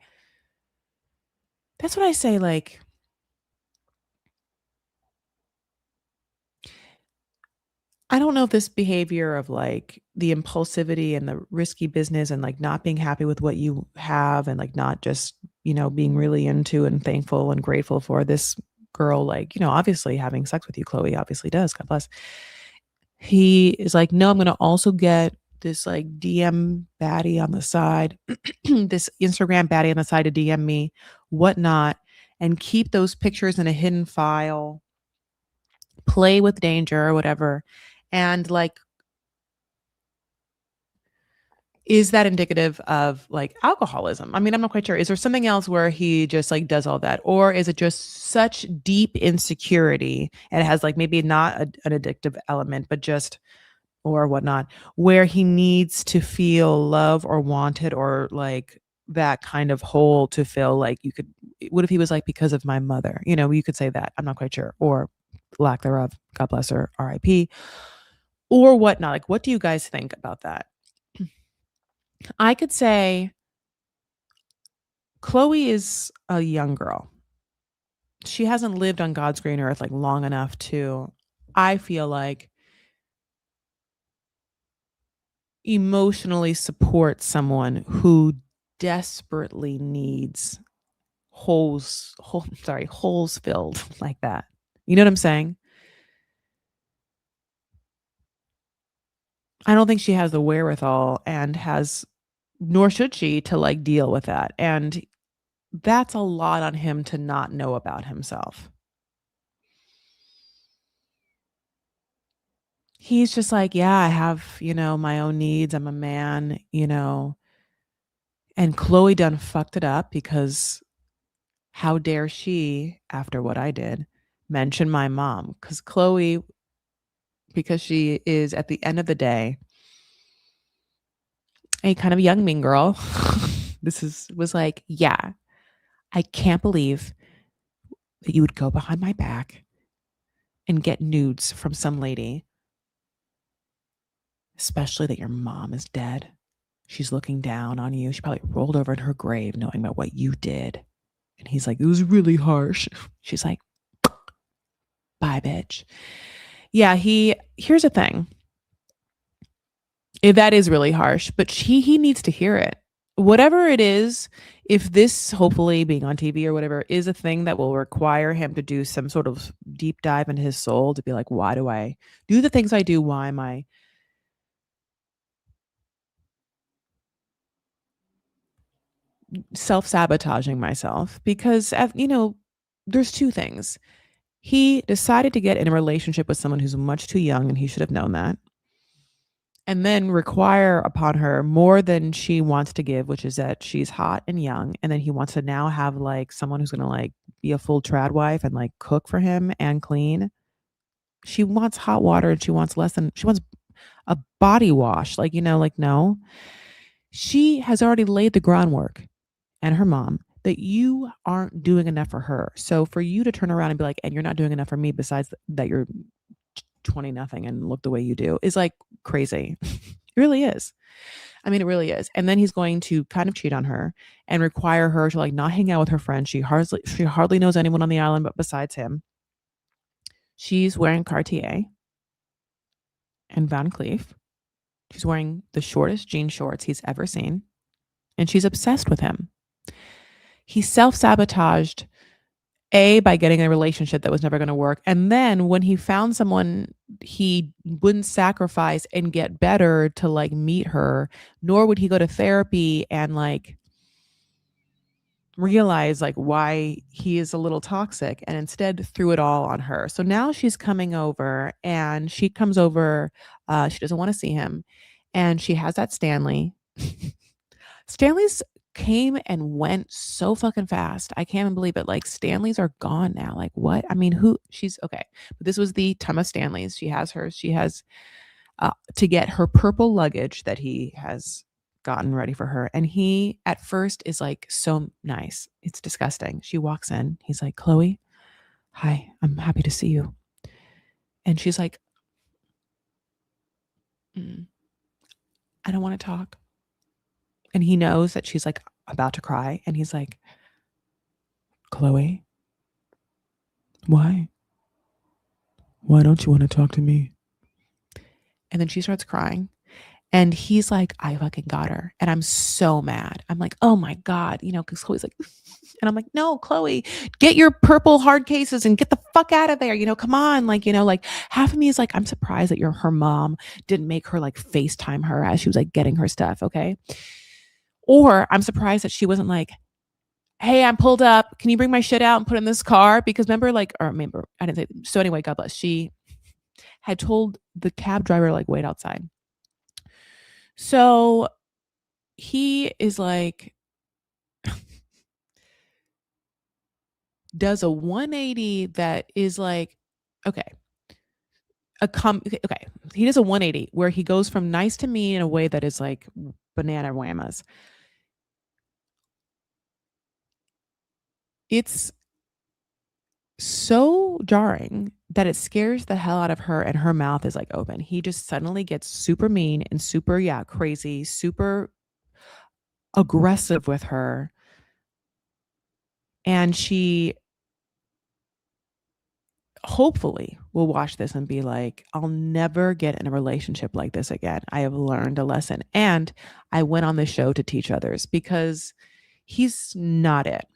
That's what I say. Like, I don't know if this behavior of like the impulsivity and the risky business and like not being happy with what you have and like not just, being really into and thankful and grateful for this girl, like, obviously having sex with you, Chloe obviously does. God bless. He is like, "No, I'm gonna also get this, like, DM baddie on the side, this Instagram baddie on the side to DM me, whatnot, and keep those pictures in a hidden file, play with danger," or whatever, and, like, is that indicative of, like, alcoholism? I mean, I'm not quite sure. Is there something else where he just, like, does all that? Or is it just such deep insecurity, and it has, like, maybe not an addictive element, but just or whatnot, where he needs to feel love or wanted or like that kind of hole to fill. Like you could, what if he was like, "Because of my mother," you could say that. I'm not quite sure. Or lack thereof. God bless her. RIP. Or whatnot. Like, what do you guys think about that? I could say Chloe is a young girl. She hasn't lived on God's green earth like long enough to, I feel like, emotionally support someone who desperately needs holes filled like that. You know what I'm saying? I don't think she has the wherewithal and has nor should she to like deal with that. And that's a lot on him to not know about himself. He's just like, "Yeah, I have, my own needs. I'm a man, and Chloe done fucked it up because how dare she after what I did mention my mom, because Chloe, because she is at the end of the day a kind of young mean girl. Was like, yeah, I can't believe that you would go behind my back and get nudes from some lady, especially that your mom is dead. She's looking down on you. She probably rolled over in her grave knowing about what you did. And he's like, it was really harsh. She's like, bye, bitch. Yeah, here's the thing. That is really harsh, but he needs to hear it. Whatever it is, if this hopefully being on TV or whatever is a thing that will require him to do some sort of deep dive into his soul to be like, why do I do the things I do? Why am I self-sabotaging myself? Because, there's two things. He decided to get in a relationship with someone who's much too young, and he should have known that. And then require upon her more than she wants to give, which is that she's hot and young. And then he wants to now have like someone who's going to like be a full trad wife and like cook for him and clean. She wants hot water and she wants a body wash. Like, like, no, she has already laid the groundwork, and her mom, that you aren't doing enough for her. So for you to turn around and be like, and you're not doing enough for me besides that you're 20 nothing and look the way you do is like crazy. It really is. I mean, it really is. And then he's going to kind of cheat on her and require her to like not hang out with her friends. She hardly knows anyone on the island but besides him. She's wearing Cartier and Van Cleef. She's wearing the shortest jean shorts he's ever seen. And she's obsessed with him. He self-sabotaged by getting a relationship that was never going to work. And then when he found someone he wouldn't sacrifice and get better to like meet her, nor would he go to therapy and like realize like why he is a little toxic, and instead threw it all on her. So now she's coming over, and she comes over. She doesn't want to see him. And she has that Stanley. Stanley's came and went so fucking fast. I can't even believe it. Like Stanleys are gone now. Like what? I mean, she's okay. But this was the time of Stanleys. She has hers. She has to get her purple luggage that he has gotten ready for her. And he at first is like so nice. It's disgusting. She walks in. He's like, Chloe, hi, I'm happy to see you. And she's like, I don't want to talk. And he knows that she's like about to cry. And he's like, Chloe, why? Why don't you want to talk to me? And then she starts crying. And he's like, I fucking got her. And I'm so mad. I'm like, oh my God, because Chloe's like, and I'm like, no, Chloe, get your purple hard cases and get the fuck out of there. Come on. Like, like half of me is like, I'm surprised that her mom didn't make her like FaceTime her as she was like getting her stuff. Okay. Or I'm surprised that she wasn't like, hey, I'm pulled up. Can you bring my shit out and put in this car? Because remember, I didn't say. So anyway, God bless. She had told the cab driver, like, wait outside. So he is like, does a 180 that is like, okay. Okay. He does a 180 where he goes from nice to me in a way that is like banana whammas. It's so jarring that it scares the hell out of her, and her mouth is like open. He just suddenly gets super mean and super, crazy, super aggressive with her. And she hopefully will watch this and be like, I'll never get in a relationship like this again. I have learned a lesson. And I went on this show to teach others, because he's not it.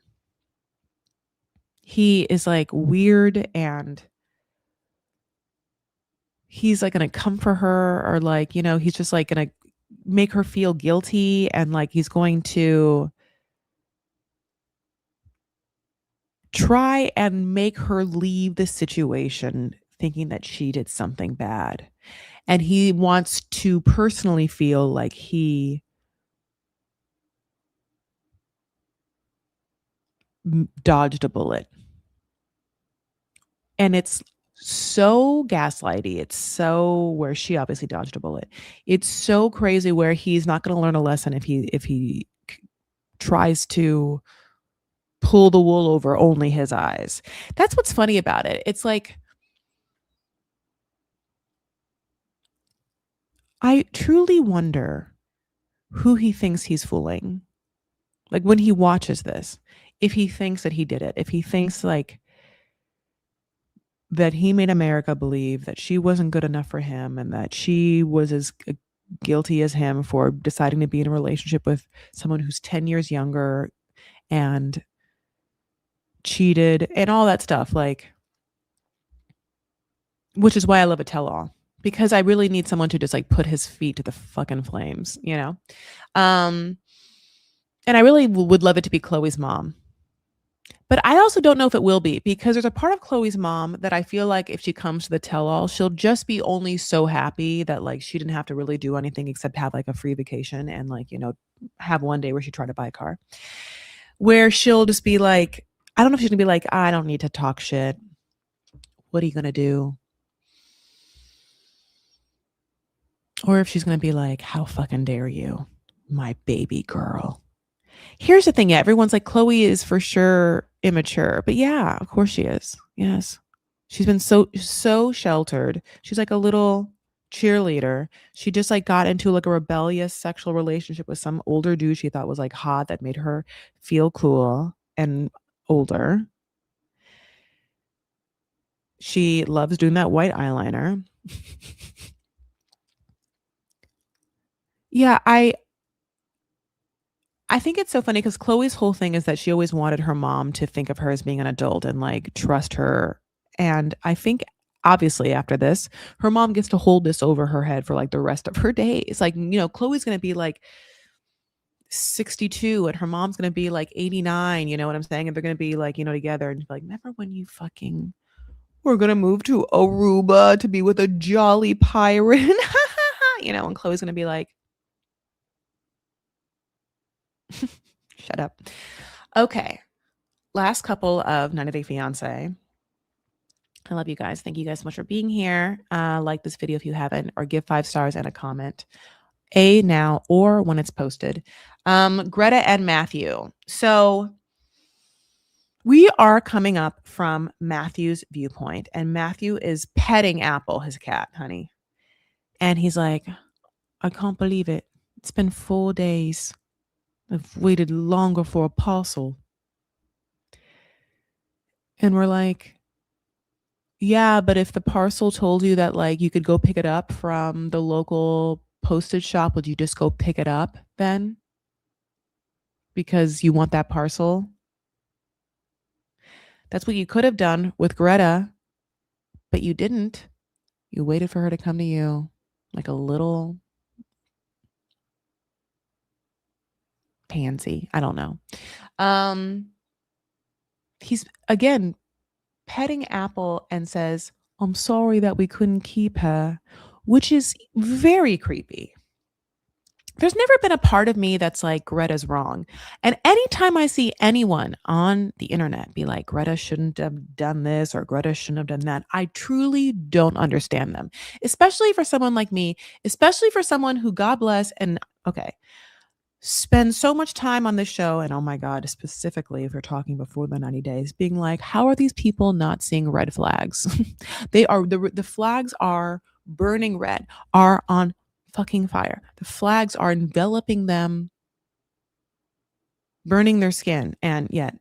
He is like weird, and he's like going to come for her, or like, he's just like going to make her feel guilty, and like he's going to try and make her leave the situation thinking that she did something bad. And he wants to personally feel like he dodged a bullet. And it's so gaslighty. It's so where she obviously dodged a bullet. It's so crazy where he's not going to learn a lesson if he tries to pull the wool over only his eyes. That's what's funny about it. It's like I truly wonder who he thinks he's fooling. Like when he watches this, if he thinks that he did it, if he thinks like that he made America believe that she wasn't good enough for him and that she was as guilty as him for deciding to be in a relationship with someone who's 10 years younger and cheated and all that stuff, like, which is why I love a tell all, because I really need someone to just like put his feet to the fucking flames, you know? Um, and I really would love it to be Chloe's mom. But I also don't know if it will be, because there's a part of Chloe's mom that I feel like if she comes to the tell all, she'll just be only so happy that like she didn't have to really do anything except have like a free vacation and like, you know, have one day where she tried to buy a car. Where she'll just be like, I don't know if she's gonna be like, I don't need to talk shit. What are you gonna do? Or if she's gonna be like, how fucking dare you, my baby girl. Here's the thing, yeah, everyone's like, Chloe is for sure immature. But yeah, of course she is. Yes. She's been so sheltered. She's like a little cheerleader. She just like got into like a rebellious sexual relationship with some older dude she thought was like hot that made her feel cool and older. She loves doing that white eyeliner. Yeah, I think it's so funny because Chloe's whole thing is that she always wanted her mom to think of her as being an adult and like trust her. And I think obviously after this, her mom gets to hold this over her head for like the rest of her days. Like, you know, Chloe's going to be like 62 and her mom's going to be like 89, you know what I'm saying? And they're going to be like, you know, together and like, remember when you fucking we're going to move to Aruba to be with a jolly pirate, you know, and Chloe's going to be like, shut up. Okay. Last couple of 90 Day Fiancé. I love you guys. Thank you guys so much for being here. Like this video if you haven't, or give 5 stars and a comment. Now or when it's posted. Greta and Matthew. So we are coming up from Matthew's viewpoint, and Matthew is petting Apple, his cat, honey. And he's like, I can't believe it. It's been 4 days. I've waited longer for a parcel. And we're like, yeah, but if the parcel told you that like you could go pick it up from the local postage shop, would you just go pick it up then? Because you want that parcel? That's what you could have done with Greta, but you didn't. You waited for her to come to you like a little pansy. I don't know. He's again petting Apple and says, I'm sorry that we couldn't keep her, which is very creepy. There's never been a part of me that's like, Greta's wrong. And anytime I see anyone on the internet be like, Greta shouldn't have done this or Greta shouldn't have done that, I truly don't understand them, especially for someone like me, especially for someone who, God bless, and okay, spend so much time on this show. And oh my God, specifically if you're talking before the 90 days, being like, how are these people not seeing red flags? They are, the flags are burning red, are on fucking fire. The flags are enveloping them, burning their skin, and yet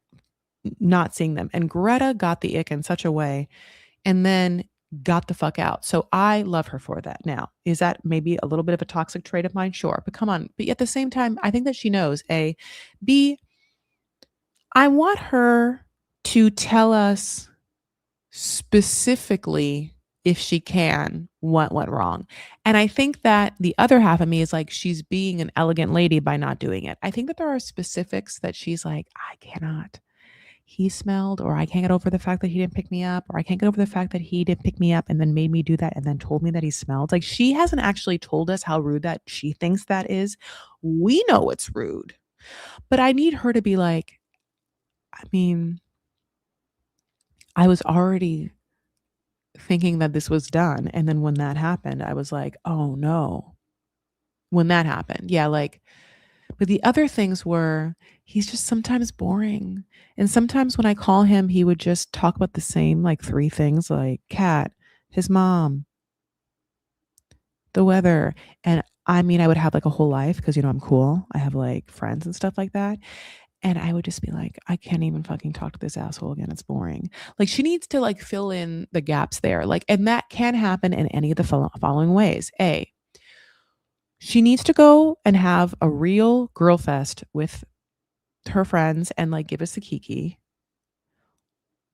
not seeing them. And Greta got the ick in such a way and then got the fuck out. So I love her for that. Now, is that maybe a little bit of a toxic trait of mine? Sure. But come on. But at the same time, I think that she knows, A. B, I want her to tell us specifically, if she can, what went wrong. And I think that the other half of me is like, she's being an elegant lady by not doing it. I think that there are specifics that she's like, I cannot. He smelled, or I can't get over the fact that he didn't pick me up, or I can't get over the fact that he didn't pick me up and then made me do that and then told me that he smelled. Like, she hasn't actually told us how rude that she thinks that is. We know it's rude, but I need her to be like, I mean, I was already thinking that this was done. And then when that happened, I was like, oh no. When that happened. Yeah, like, but the other things were he's just sometimes boring. And sometimes when I call him, he would just talk about the same like three things like cat, his mom, the weather. And I mean, I would have like a whole life because, I'm cool. I have like friends and stuff like that. And I would just be like, I can't even fucking talk to this asshole again. It's boring. Like she needs to like fill in the gaps there. Like, and that can happen in any of the following ways. A, she needs to go and have a real girl fest with her friends and like give us the kiki.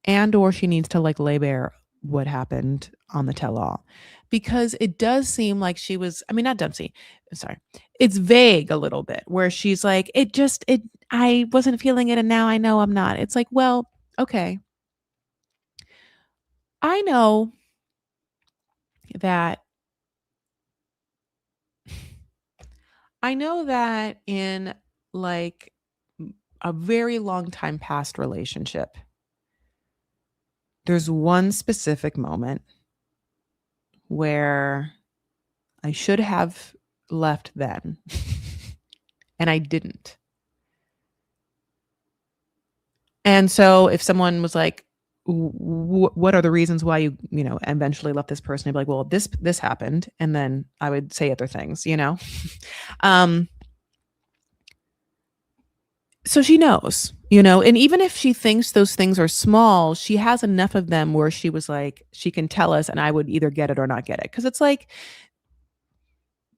And or she needs to like lay bare what happened on the tell all. Because it does seem like she was, I mean, not Dempsey, sorry. It's vague a little bit where she's like, I wasn't feeling it and now I know I'm not. It's like, well, okay. I know that in like a very long time past relationship, there's one specific moment where I should have left then and I didn't. And so if someone was like, what are the reasons why you eventually left this person? I'd be like, well, this happened. And then I would say other things, um, so she knows, and even if she thinks those things are small, she has enough of them where she was like, she can tell us and I would either get it or not get it. Cause it's like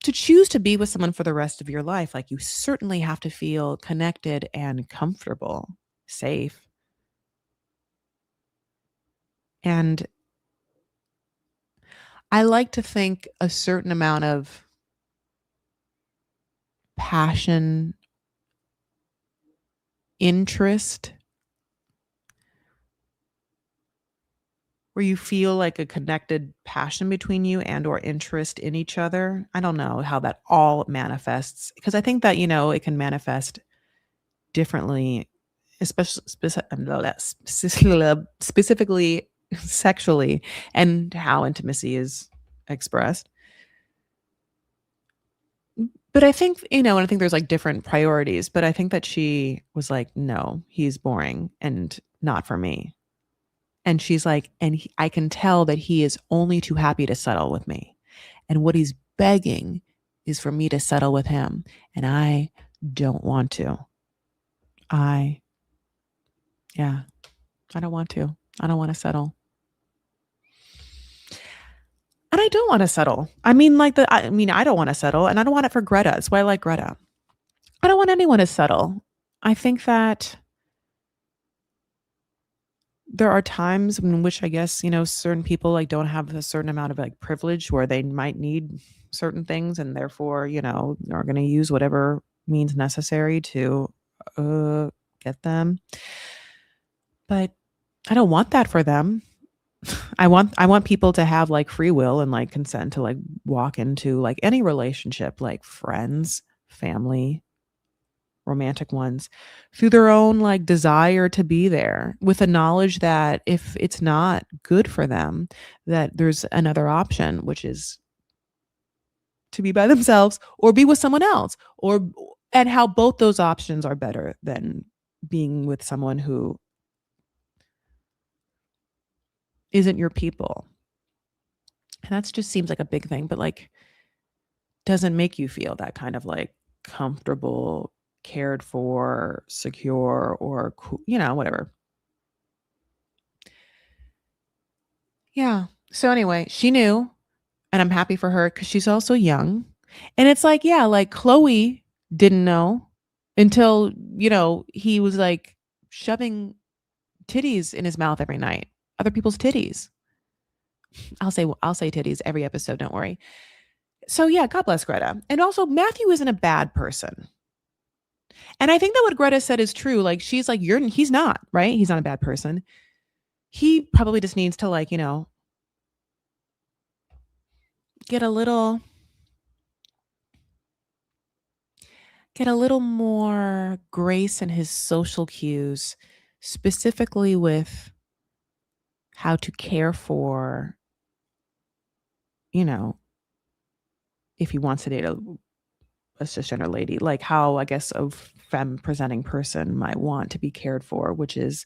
to choose to be with someone for the rest of your life, like you certainly have to feel connected and comfortable, safe. And I like to think a certain amount of passion, interest, where you feel like a connected passion between you and or interest in each other. I don't know how that all manifests because I think that, it can manifest differently, especially specifically sexually and how intimacy is expressed. But I think, and I think there's like different priorities, but I think that she was like, no, he's boring and not for me. And she's like, and I can tell that he is only too happy to settle with me. And what he's begging is for me to settle with him. And I don't want to. Yeah, I don't want to. I don't want to settle. And I don't want to settle. I mean, I don't want to settle and I don't want it for Greta. That's why I like Greta. I don't want anyone to settle. I think that there are times in which I guess, certain people like don't have a certain amount of like privilege where they might need certain things and therefore, are going to use whatever means necessary to get them. But I don't want that for them. I want people to have like free will and like consent to like walk into like any relationship, like friends, family, romantic ones, through their own like desire to be there with the knowledge that if it's not good for them, that there's another option, which is to be by themselves or be with someone else and how both those options are better than being with someone who isn't your people. And that just seems like a big thing, but like doesn't make you feel that kind of like comfortable, cared for, secure, or whatever. Yeah. So anyway, she knew, and I'm happy for her because she's also young. And it's like, yeah, like Chloe didn't know until, he was like shoving titties in his mouth every night. Other people's titties. I'll say titties every episode, don't worry. So yeah, God bless Greta. And also Matthew isn't a bad person. And I think that what Greta said is true. Like she's like, he's not, right? He's not a bad person. He probably just needs to like, get a little more grace in his social cues, specifically with how to care for you know, if he wants to date a cisgender lady, like how I guess a femme presenting person might want to be cared for, which is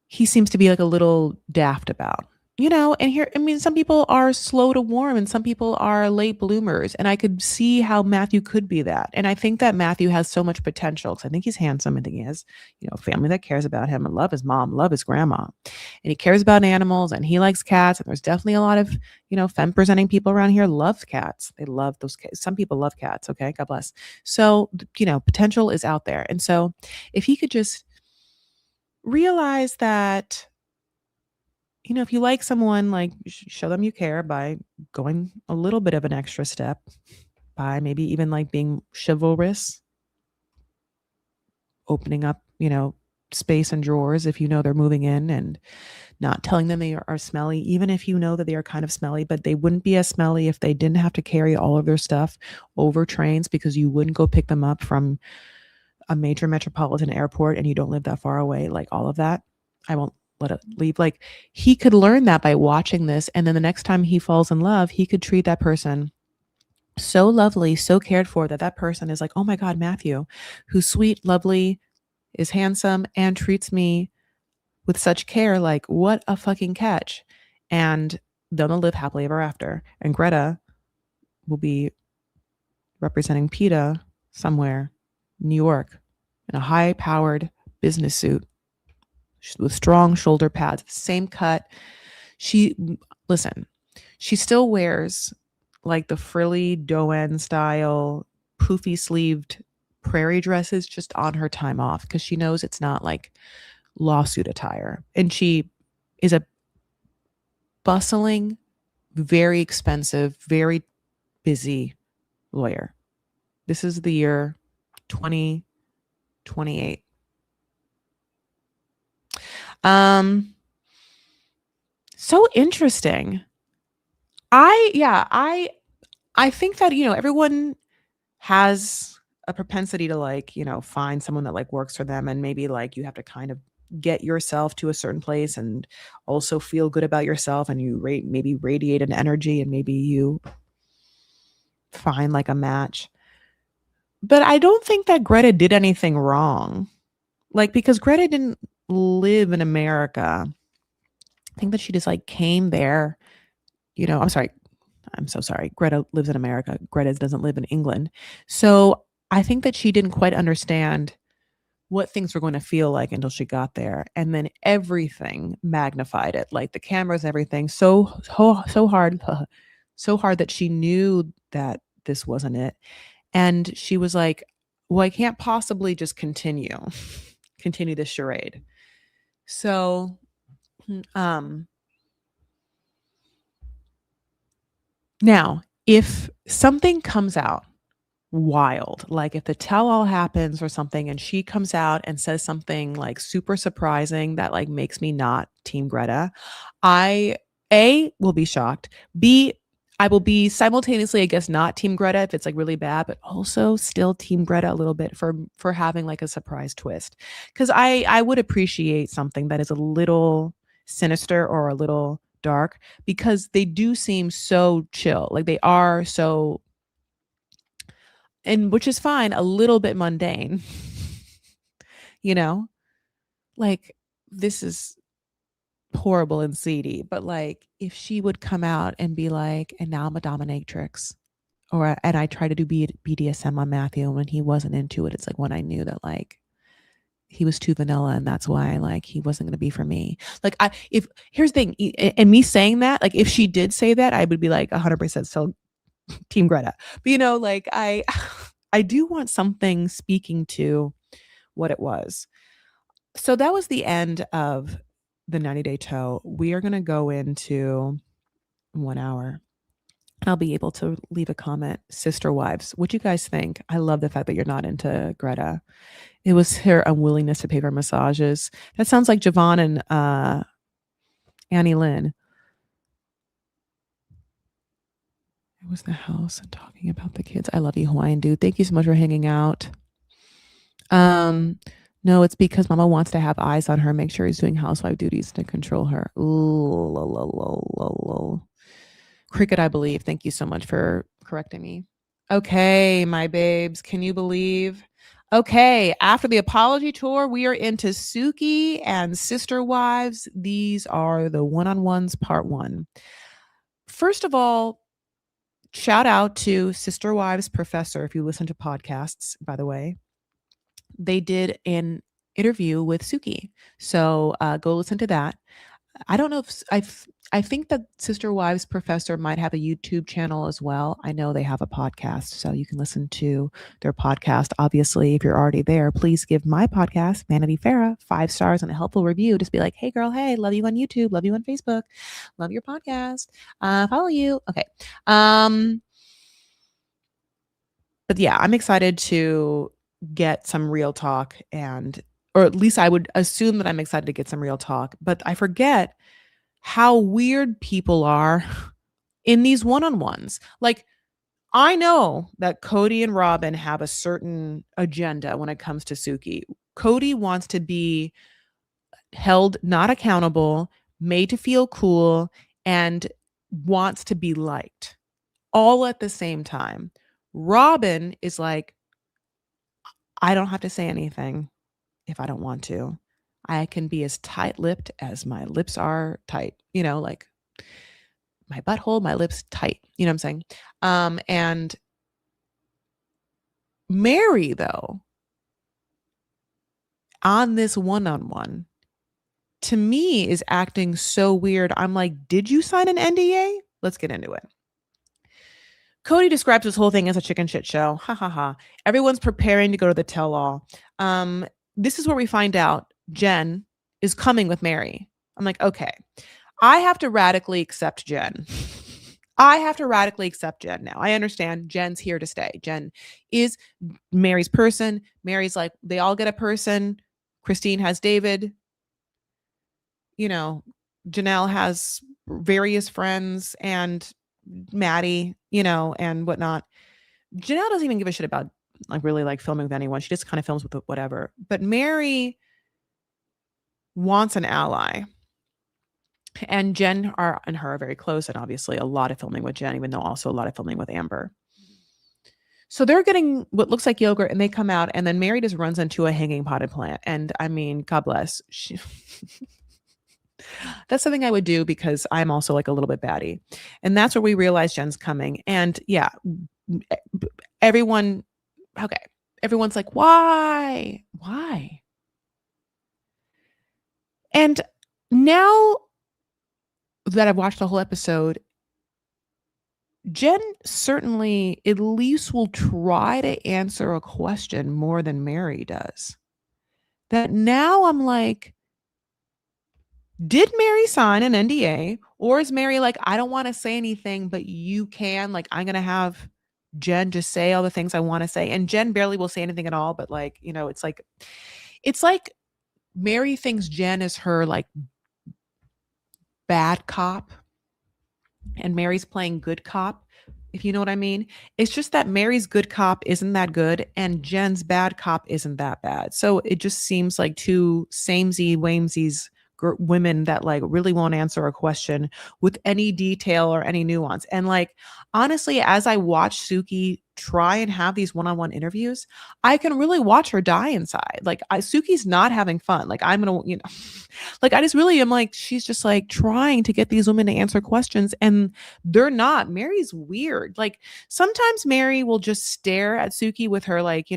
he seems to be like a little daft about. And here, I mean, some people are slow to warm and some people are late bloomers. And I could see how Matthew could be that. And I think that Matthew has so much potential because I think he's handsome. I think he has, a family that cares about him and love his mom, love his grandma. And he cares about animals and he likes cats. And there's definitely a lot of, femme presenting people around here love cats. They love those cats. Some people love cats. Okay. God bless. So, potential is out there. And so if he could just realize that if you like someone, like show them you care by going a little bit of an extra step, by maybe even like being chivalrous, opening up, space and drawers if they're moving in, and not telling them they are smelly, even if that they are kind of smelly, but they wouldn't be as smelly if they didn't have to carry all of their stuff over trains because you wouldn't go pick them up from a major metropolitan airport and you don't live that far away, like all of that. I won't let it leave. Like he could learn that by watching this. And then the next time he falls in love, he could treat that person so lovely, so cared for that that person is like, oh my God, Matthew, who's sweet, lovely, is handsome, and treats me with such care. Like, what a fucking catch. And they'll live happily ever after. And Greta will be representing PETA somewhere, New York, in a high powered business suit with strong shoulder pads, same cut. Listen, she still wears like the frilly Doan style, poofy sleeved prairie dresses just on her time off because she knows it's not like lawsuit attire. And she is a bustling, very expensive, very busy lawyer. This is the year 2028. So interesting. I think that, everyone has a propensity to like, find someone that like works for them, and maybe like you have to kind of get yourself to a certain place and also feel good about yourself, and you maybe radiate an energy, and maybe you find like a match. But I don't think that Greta did anything wrong. Like, because Greta didn't live in America. I think that she just like came there, I'm sorry. I'm so sorry. Greta lives in America. Greta doesn't live in England. So I think that she didn't quite understand what things were going to feel like until she got there. And then everything magnified it, like the cameras, everything so hard, so hard that she knew that this wasn't it. And she was like, well, I can't possibly just continue this charade. So, now, if something comes out wild, like if the tell all happens or something and she comes out and says something like super surprising that like makes me not team Greta, I will be shocked. B, I will be simultaneously, I guess, not team Greta if it's like really bad, but also still team Greta a little bit for having like a surprise twist. Because I would appreciate something that is a little sinister or a little dark, because they do seem so chill. Like they are so, and which is fine, a little bit mundane. you know, like this is horrible and seedy, but like if she would come out and be like, and now I'm a dominatrix, and I try to do BDSM on Matthew when he wasn't into it. It's like when I knew that like he was too vanilla and that's why like he wasn't going to be for me. Like if here's the thing, and me saying that, like if she did say that, I would be like 100% still team Greta. But like I do want something speaking to what it was. So that was the end of the 90-day tow. We are going to go into 1 hour. I'll be able to leave a comment. Sister wives, what you guys think? I love the fact that you're not into Greta. It was her unwillingness to pay for massages. That sounds like Javon and Annie Lynn. It was the house and talking about the kids. I love you, Hawaiian dude. Thank you so much for hanging out. No, it's because mama wants to have eyes on her, make sure he's doing housewife duties to control her. Ooh, lo, lo, lo, lo, lo. Cricket, I believe. Thank you so much for correcting me. Okay, my babes, can you believe? Okay, after the apology tour, we are into Suki and Sister Wives. These are the one-on-ones part 1. First of all, shout out to Sister Wives Professor if you listen to podcasts, by the way. They did an interview with Suki. So, go listen to that. I don't know if I think that Sister Wives Professor might have a YouTube channel as well. I know they have a podcast, so you can listen to their podcast. Obviously, if you're already there, please give my podcast, Vanity Farah, 5 stars and a helpful review. Just be like, hey girl, hey, love you on YouTube, love you on Facebook, love your podcast, follow you. Okay. But yeah, I'm excited to get some real talk or at least I would assume that I'm excited to get some real talk, but I forget how weird people are in these one-on-ones. Like, I know that Cody and Robin have a certain agenda when it comes to Suki. Cody wants to be held not accountable, made to feel cool, and wants to be liked all at the same time. Robin is like, I don't have to say anything if I don't want to. I can be as tight lipped as my lips are tight, like my butthole, my lips tight. You know what I'm saying? And Mary, though, on this one-on-one, to me is acting so weird. I'm like, did you sign an NDA? Let's get into it. Cody describes this whole thing as a chicken shit show. Ha ha ha. Everyone's preparing to go to the tell-all. This is where we find out Jen is coming with Mary. I'm like, okay, I have to radically accept Jen. I have to radically accept Jen now. I understand Jen's here to stay. Jen is Mary's person. Mary's like, they all get a person. Christine has David. Janelle has various friends and Maddie, and whatnot. Janelle doesn't even give a shit about really filming with anyone. She just kind of films with whatever. But Mary wants an ally. And Jen and her are very close, and obviously a lot of filming with Jen, even though also a lot of filming with Amber. So they're getting what looks like yogurt, and they come out, and then Mary just runs into a hanging potted plant. And I mean, God bless. That's something I would do because I'm also like a little bit batty. And that's where we realize Jen's coming. And yeah, everyone's like, why? Why? And now that I've watched the whole episode, Jen certainly at least will try to answer a question more than Mary does. That now I'm like, did Mary sign an NDA? Or is Mary like, I don't want to say anything, but you can? Like, I'm going to have Jen just say all the things I want to say. And Jen barely will say anything at all. But it's like Mary thinks Jen is her like bad cop. And Mary's playing good cop, if you know what I mean. It's just that Mary's good cop isn't that good and Jen's bad cop isn't that bad. So it just seems like two samey wamesies women that like really won't answer a question with any detail or any nuance. And like, honestly, as I watch Suki try and have these one-on-one interviews, I can really watch her die inside. Like Suki's not having fun. Like I'm going to, like I just really am like, she's just like trying to get these women to answer questions and they're not. Mary's weird. Like sometimes Mary will just stare at Suki with her like,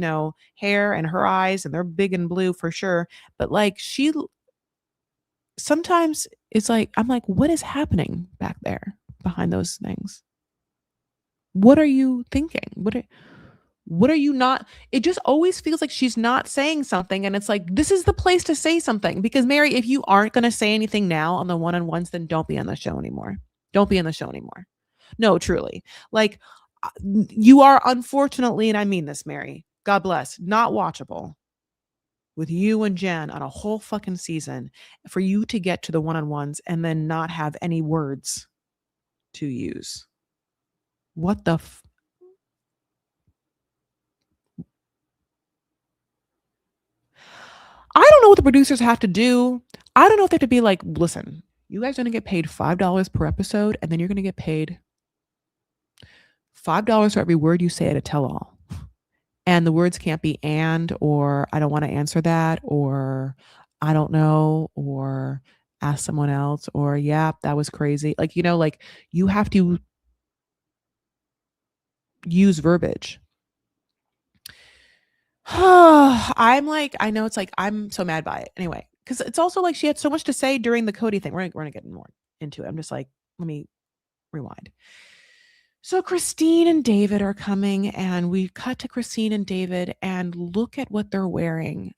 hair and her eyes and they're big and blue for sure. But like sometimes it's like, I'm like, what is happening back there behind those things? What are you thinking? What are you not? It just always feels like she's not saying something. And it's like, this is the place to say something. Because Mary, if you aren't going to say anything now on the one-on-ones, then don't be on the show anymore. Don't be on the show anymore. No, truly. Like you are unfortunately, and I mean this, Mary, God bless, not watchable with you and Jen on a whole fucking season for you to get to the one-on-ones and then not have any words to use. What the know what the producers have to do. I don't know if they have to be like, listen, you guys are going to get paid $5 per episode, and then you're going to get paid $5 for every word you say at a tell all. And the words can't be and, or I don't want to answer that, or I don't know, or ask someone else, or yeah, that was crazy. Like, like you have to use verbiage. I'm like, I know it's like, I'm so mad by it. Anyway, because it's also like she had so much to say during the Cody thing. We're gonna get more into it. I'm just like, let me rewind. So Christine and David are coming, and we cut to Christine and David, and look at what they're wearing.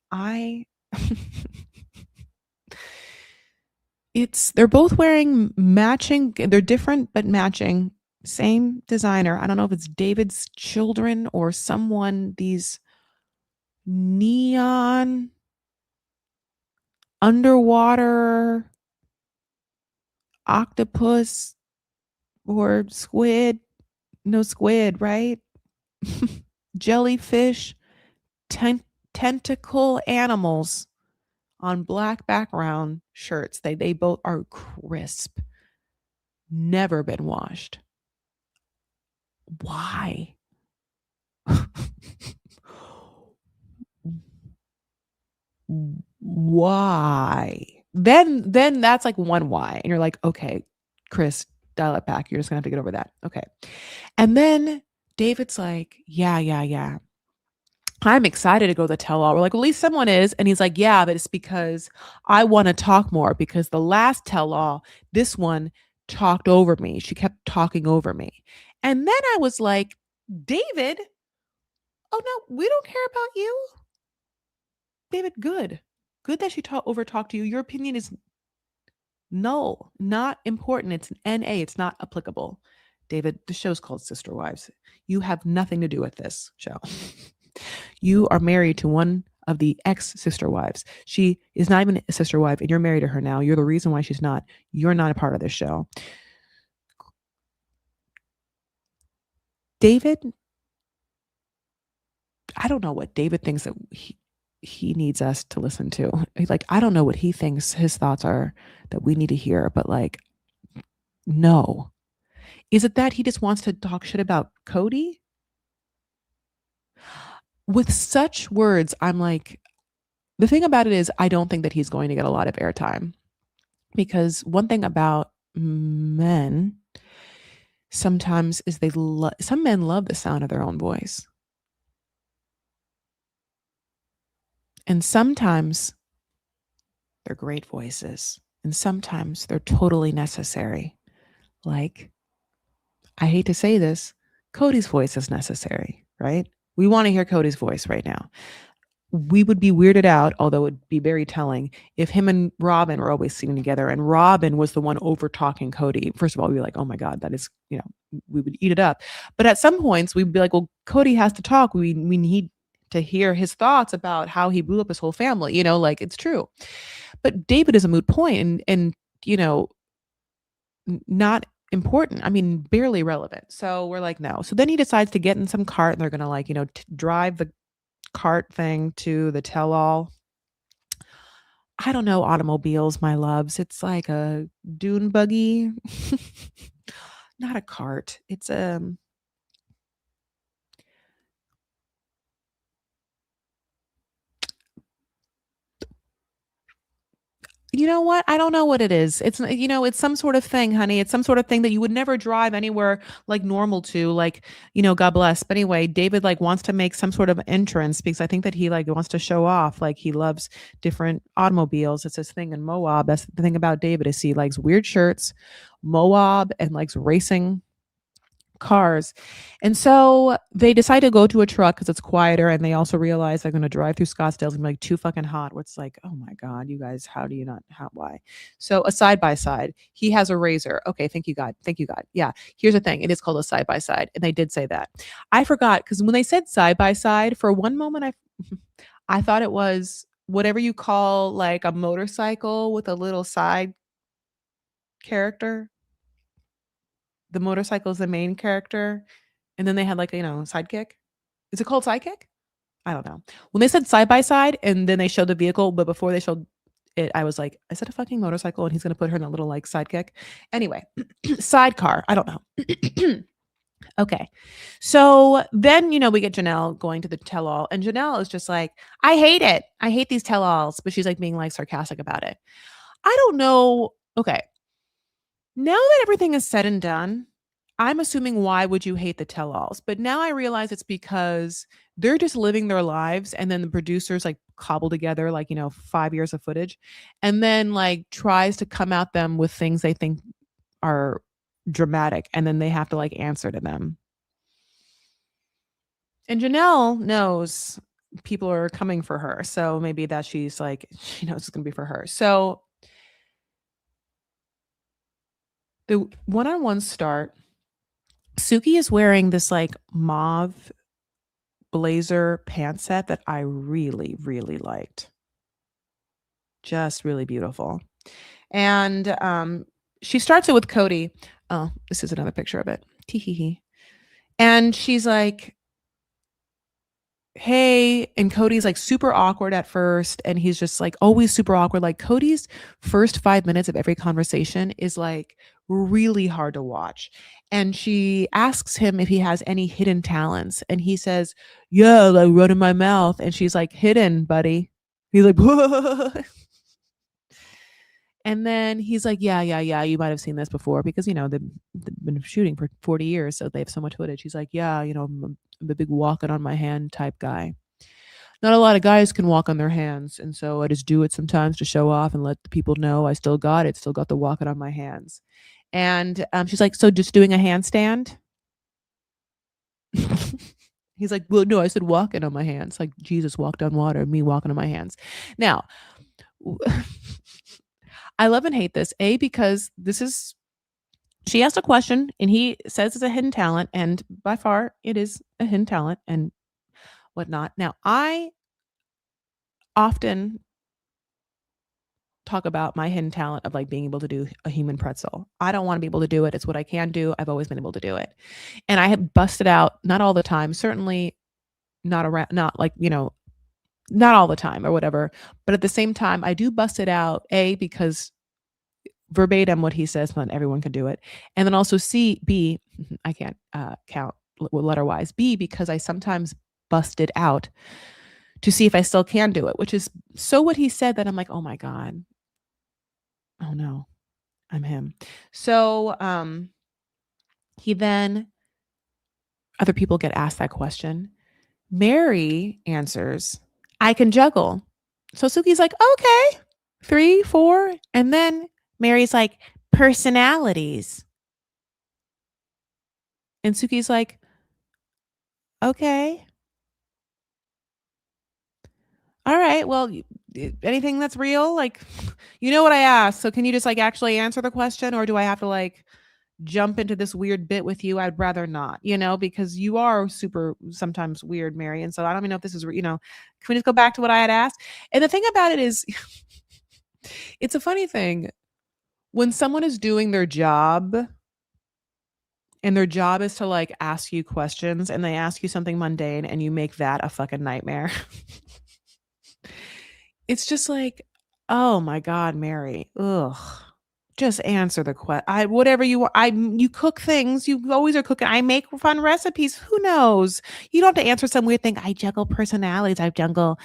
They're both wearing matching, they're different but matching, same designer. I don't know if it's David's children or someone, these neon underwater octopus or squid, no squid, right? Jellyfish, tentacle animals on black background shirts. They both are crisp, never been washed. Why? Why? Then that's like one why. And you're like, okay, Chris, dial it back. You're just gonna have to get over that. Okay. And then David's like, yeah. I'm excited to go to the tell all. We're like, well, at least someone is. And he's like, yeah, but it's because I want to talk more because the last tell all, this one talked over me. She kept talking over me. And then I was like, David, oh no, we don't care about you. David, good. Good that she over talked to you. Your opinion is null, not important. It's an NA, it's not applicable. David, the show's called Sister Wives. You have nothing to do with this show. You are married to one of the ex sister wives. She is not even a sister wife, and you're married to her now. You're the reason why she's not. You're not a part of this show. David, I don't know what David thinks that he needs us to listen to. Like, I don't know what he thinks his thoughts are that we need to hear, but like, no. Is it that he just wants to talk shit about Cody? With such words, I'm like, the thing about it is, I don't think that he's going to get a lot of airtime because one thing about men sometimes is some men love the sound of their own voice. And sometimes they're great voices, and sometimes they're totally necessary. Like, I hate to say this, Cody's voice is necessary, right? We want to hear Cody's voice right now. We would be weirded out, although it would be very telling, if him and Robin were always singing together and Robin was the one over talking Cody. First of all, we'd be like, oh my God, that is, we would eat it up. But at some points, we'd be like, well, Cody has to talk. We need to hear his thoughts about how he blew up his whole family, like it's true. But David is a moot point and not important. I mean, barely relevant. So we're like, no. So then he decides to get in some cart and they're going to like, drive the cart thing to the tell all. I don't know automobiles, my loves. It's like a dune buggy. Not a cart. It's you know what? I don't know what it is. It's some sort of thing, honey. It's some sort of thing that you would never drive anywhere like normal to, like, God bless. But anyway, David like wants to make some sort of entrance because I think that he like wants to show off. Like he loves different automobiles. It's his thing in Moab. That's the thing about David is he likes weird shirts, Moab, and likes racing cars. And so they decide to go to a truck because it's quieter. And they also realize they're going to drive through Scottsdale. It's going to be like too fucking hot. Where it's like, oh my God, you guys, how do you not, why? So a side by side, he has a razor. Okay. Thank you, God. Thank you, God. Yeah. Here's the thing. It is called a side by side. And they did say that. I forgot because when they said side by side, for one moment, I thought it was whatever you call like a motorcycle with a little side character. The motorcycle is the main character. And then they had like, sidekick. Is it called sidekick? I don't know. When they said side by side and then they showed the vehicle, but before they showed it, I was like, "Is it a fucking motorcycle?" And he's gonna put her in a little, like, sidekick. Anyway, sidecar, I don't know. Okay. So then, we get Janelle going to the tell-all, and Janelle is just like, "I hate it. I hate these tell-alls," but she's, like, being, like, sarcastic about it. I don't know. Okay. Now that everything is said and done, I'm assuming why would you hate the tell-alls? But now I realize it's because they're just living their lives and then the producers like cobble together like, 5 years of footage and then like tries to come at them with things they think are dramatic and then they have to like answer to them. And Janelle knows people are coming for her. So maybe that she's like, she knows it's going to be for her. So the one-on-one start, Suki is wearing this like mauve blazer pant set that I really, really liked. Just really beautiful. And she starts it with Cody. Oh, this is another picture of it. Tee hee hee. And she's like, "Hey," and Cody's like super awkward at first, and he's just like always super awkward. Like Cody's first 5 minutes of every conversation is like really hard to watch. And she asks him if he has any hidden talents, and he says, "Yeah, like running my mouth." And she's like, "Hidden, buddy." He's like, "What?" And then he's like, "Yeah, yeah, yeah. You might have seen this before because they've been shooting for 40 years, so they have so much footage." He's like, "Yeah, I'm a big walking on my hand type guy. Not a lot of guys can walk on their hands, and so I just do it sometimes to show off and let the people know I still got it, still got the walking on my hands." And she's like, "So just doing a handstand?" He's like, "Well, no, I said walking on my hands, like Jesus walked on water, me walking on my hands." Now, I love and hate this. A, because this is she asked a question and he says it's a hidden talent, and by far it is a hidden talent and whatnot. Now, I often talk about my hidden talent of like being able to do a human pretzel. I don't want to be able to do it. It's what I can do. I've always been able to do it. And I have busted out, not all the time, certainly not around, not like, not all the time or whatever. But at the same time, I do bust it out, A, because verbatim what he says, not everyone can do it. And then also B, I can't count letter wise. B, because I sometimes bust it out to see if I still can do it, which is so what he said that I'm like, oh my God. Oh no, I'm him. So he then, other people get asked that question. Mary answers, "I can juggle." So Suki's like, "Okay, 3, 4." And then Mary's like, "Personalities." And Suki's like, "Okay. All right. Well, anything that's real, like, you know what I asked. So can you just like actually answer the question, or do I have to like jump into this weird bit with you? I'd rather not, because you are super sometimes weird, Mary. And so I don't even know if this is, can we just go back to what I had asked?" And the thing about it is, it's a funny thing when someone is doing their job and their job is to like ask you questions and they ask you something mundane and you make that a fucking nightmare. It's just like, "Oh my God, Mary. Ugh. Just answer the question. I whatever you want. You cook things. You always are cooking. I make fun recipes. Who knows? You don't have to answer some weird thing. I juggle personalities. I juggle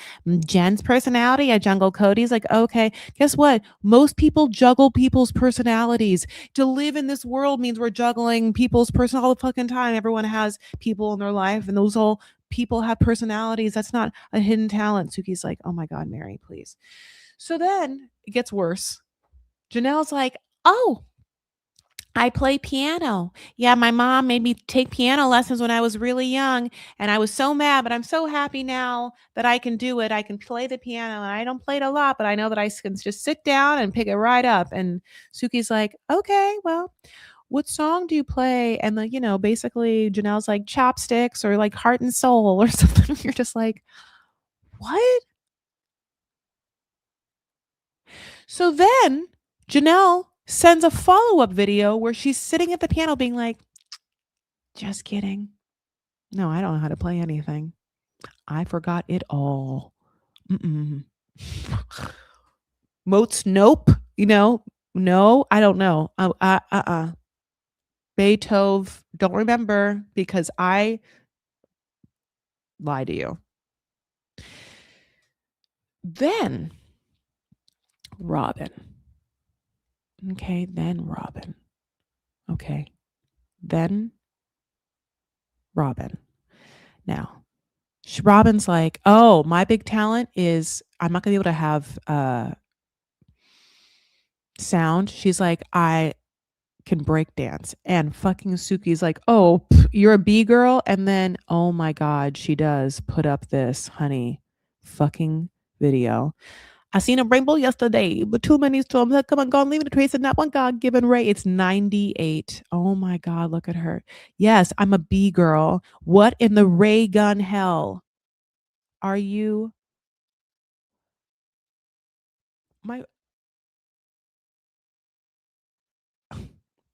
Jen's personality. I juggle Cody's. Like, okay, guess what? Most people juggle people's personalities. To live in this world means we're juggling people's person all the fucking time. Everyone has people in their life, and those all people have personalities. That's not a hidden talent." Suki's like, "Oh my God, Mary, please." So then it gets worse. Janelle's like, "Oh, I play piano. Yeah, my mom made me take piano lessons when I was really young, and I was so mad, but I'm so happy now that I can do it. I can play the piano, and I don't play it a lot, but I know that I can just sit down and pick it right up." And Suki's like, "Okay, well, what song do you play?" And like, basically Janelle's like Chopsticks or like Heart and Soul or something. You're just like, "What?" So then Janelle sends a follow-up video where she's sitting at the piano being like, "Just kidding. No, I don't know how to play anything." I forgot it all. Mm-mm. Moats, nope. No, I don't know. Beethoven, don't remember because I lied to you. Then Robin. Okay, then Robin. Okay, then Robin. Now, Robin's like, oh, my big talent is I'm not gonna be able to have sound. She's like, I can break dance. And fucking Suki's like, oh, you're a B girl. And then, oh my God, she does put up this, honey, fucking video. I seen a rainbow yesterday, but too many storms have come and gone, leaving a trace, and not one God given ray. It's 98. Oh my God, look at her. Yes, I'm a B girl. What in the ray gun hell are you? My,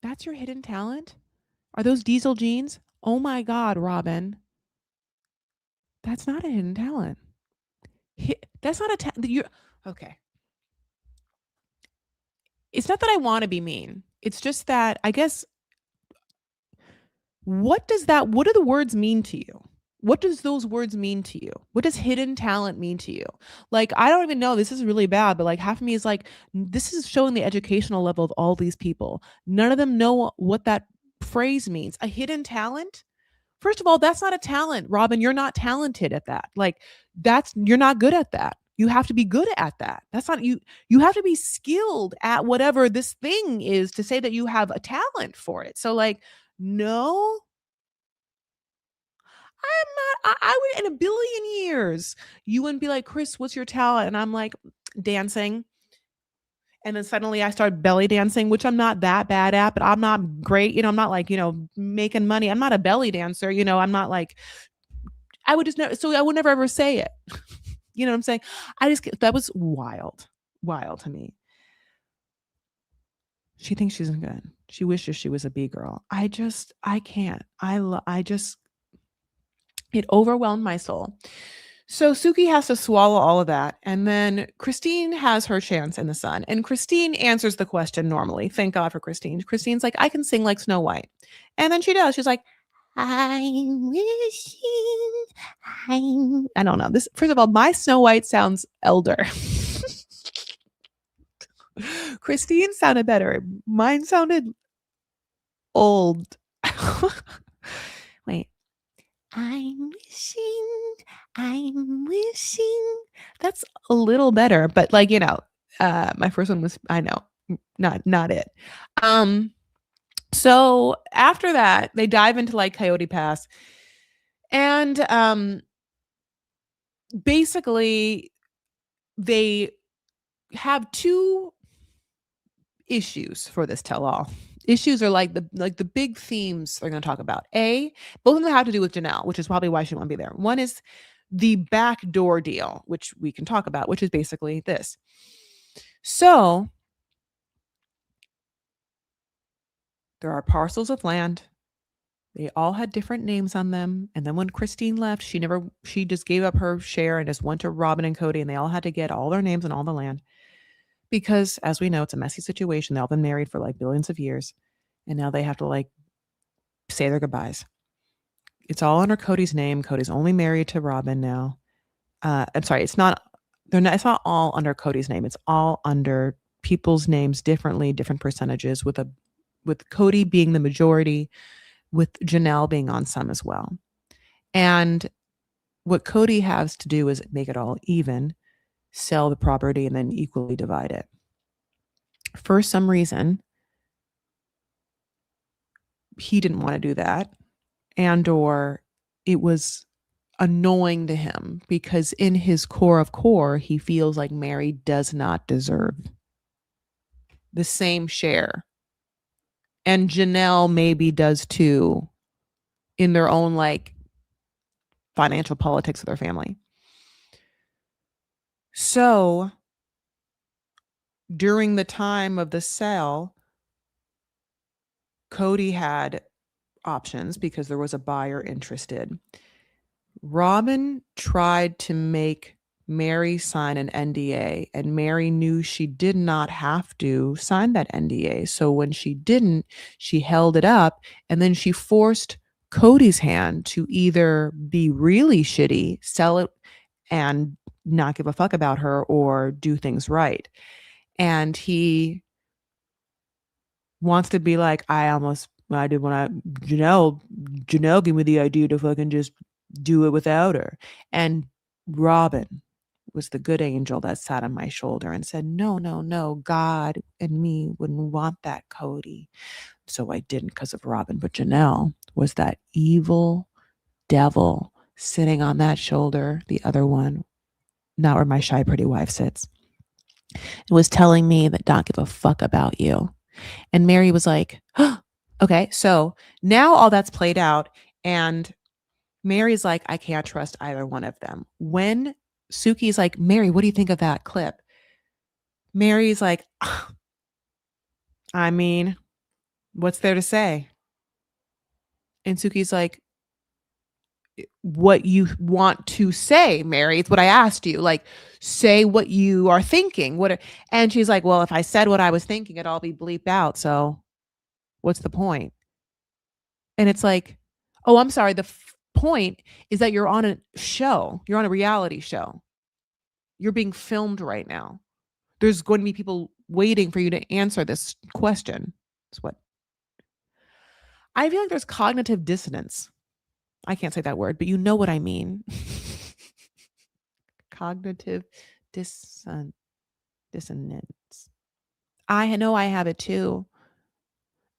that's your hidden talent? Are those diesel jeans? Oh my God, Robin. That's not a hidden talent. That's not a you're okay. It's not that I want to be mean. It's just that I guess what do the words mean to you? What does those words mean to you? What does hidden talent mean to you? Like, I don't even know. This is really bad, but like half of me is like, this is showing the educational level of all these people. None of them know what that phrase means. A hidden talent? First of all, that's not a talent, Robin. You're not talented at that. Like you're not good at that. You have to be good at that. That's not you. You have to be skilled at whatever this thing is to say that you have a talent for it. So like, no, I'm not. I would in a billion years, you wouldn't be like, Chris, what's your talent? And I'm like, dancing. And then suddenly I start belly dancing, which I'm not that bad at, but I'm not great. I'm not like, making money. I'm not a belly dancer. I'm not like, I would just know. So I would never ever say it. You know what I'm saying? That was wild, wild to me. She thinks she's good. She wishes she was a B girl. I can't. I just, it overwhelmed my soul. So Suki has to swallow all of that. And then Christine has her chance in the sun. And Christine answers the question normally. Thank God for Christine. Christine's like, I can sing like Snow White. And then she does. She's like, I'm wishing I don't know. This first of all, my Snow White sounds elder. Christine sounded better. Mine sounded old. Wait. I'm wishing. That's a little better, but like, my first one was I know, not it. So after that, they dive into like Coyote Pass. And basically they have two issues for this tell-all. Issues are like the big themes they're going to talk about. Both of them have to do with Janelle, which is probably why she won't be there. One is the backdoor deal, which we can talk about, which is basically this. So there are parcels of land. They all had different names on them. And then when Christine left, she just gave up her share and just went to Robin and Cody, and they all had to get all their names and all the land. Because as we know, it's a messy situation. They've all been married for like billions of years. And now they have to like say their goodbyes. It's all under Cody's name. Cody's only married to Robin now. I'm sorry, it's not it's not all under Cody's name. It's all under people's names differently, different percentages, with Cody being the majority, with Janelle being on some as well. And what Cody has to do is make it all even, sell the property, and then equally divide it. For some reason, he didn't want to do that, or it was annoying to him because in his core of core, he feels like Mary does not deserve the same share. And Janelle maybe does too, in their own like financial politics of their family. So during the time of the sale, Cody had options because there was a buyer interested. Robin tried to make Mary sign an NDA, and Mary knew she did not have to sign that NDA. So when she didn't, she held it up and then she forced Cody's hand to either be really shitty, sell it and not give a fuck about her, or do things right. And he wants to be like, I did when Janelle gave me the idea to fucking just do it without her. And Robin was the good angel that sat on my shoulder and said, no, no, no, God and me wouldn't want that, Cody. So I didn't because of Robin. But Janelle was that evil devil sitting on that shoulder, the other one, not where my shy, pretty wife sits. It was telling me that don't give a fuck about you. And Mary was like, oh, okay, so now all that's played out. And Mary's like, I can't trust either one of them. When Suki's like, Mary, what do you think of that clip? Mary's like, I mean, what's there to say? And Suki's like, what you want to say, Mary. It's what I asked you. Like, say what you are thinking. And she's like, well, if I said what I was thinking, it'd all be bleeped out. So what's the point? And it's like, oh, I'm sorry. The point is that you're on a show. You're on a reality show. You're being filmed right now. There's going to be people waiting for you to answer this question. That's what I feel like. There's cognitive dissonance. I can't say that word, but you know what I mean. Cognitive dissonance. I know I have it too.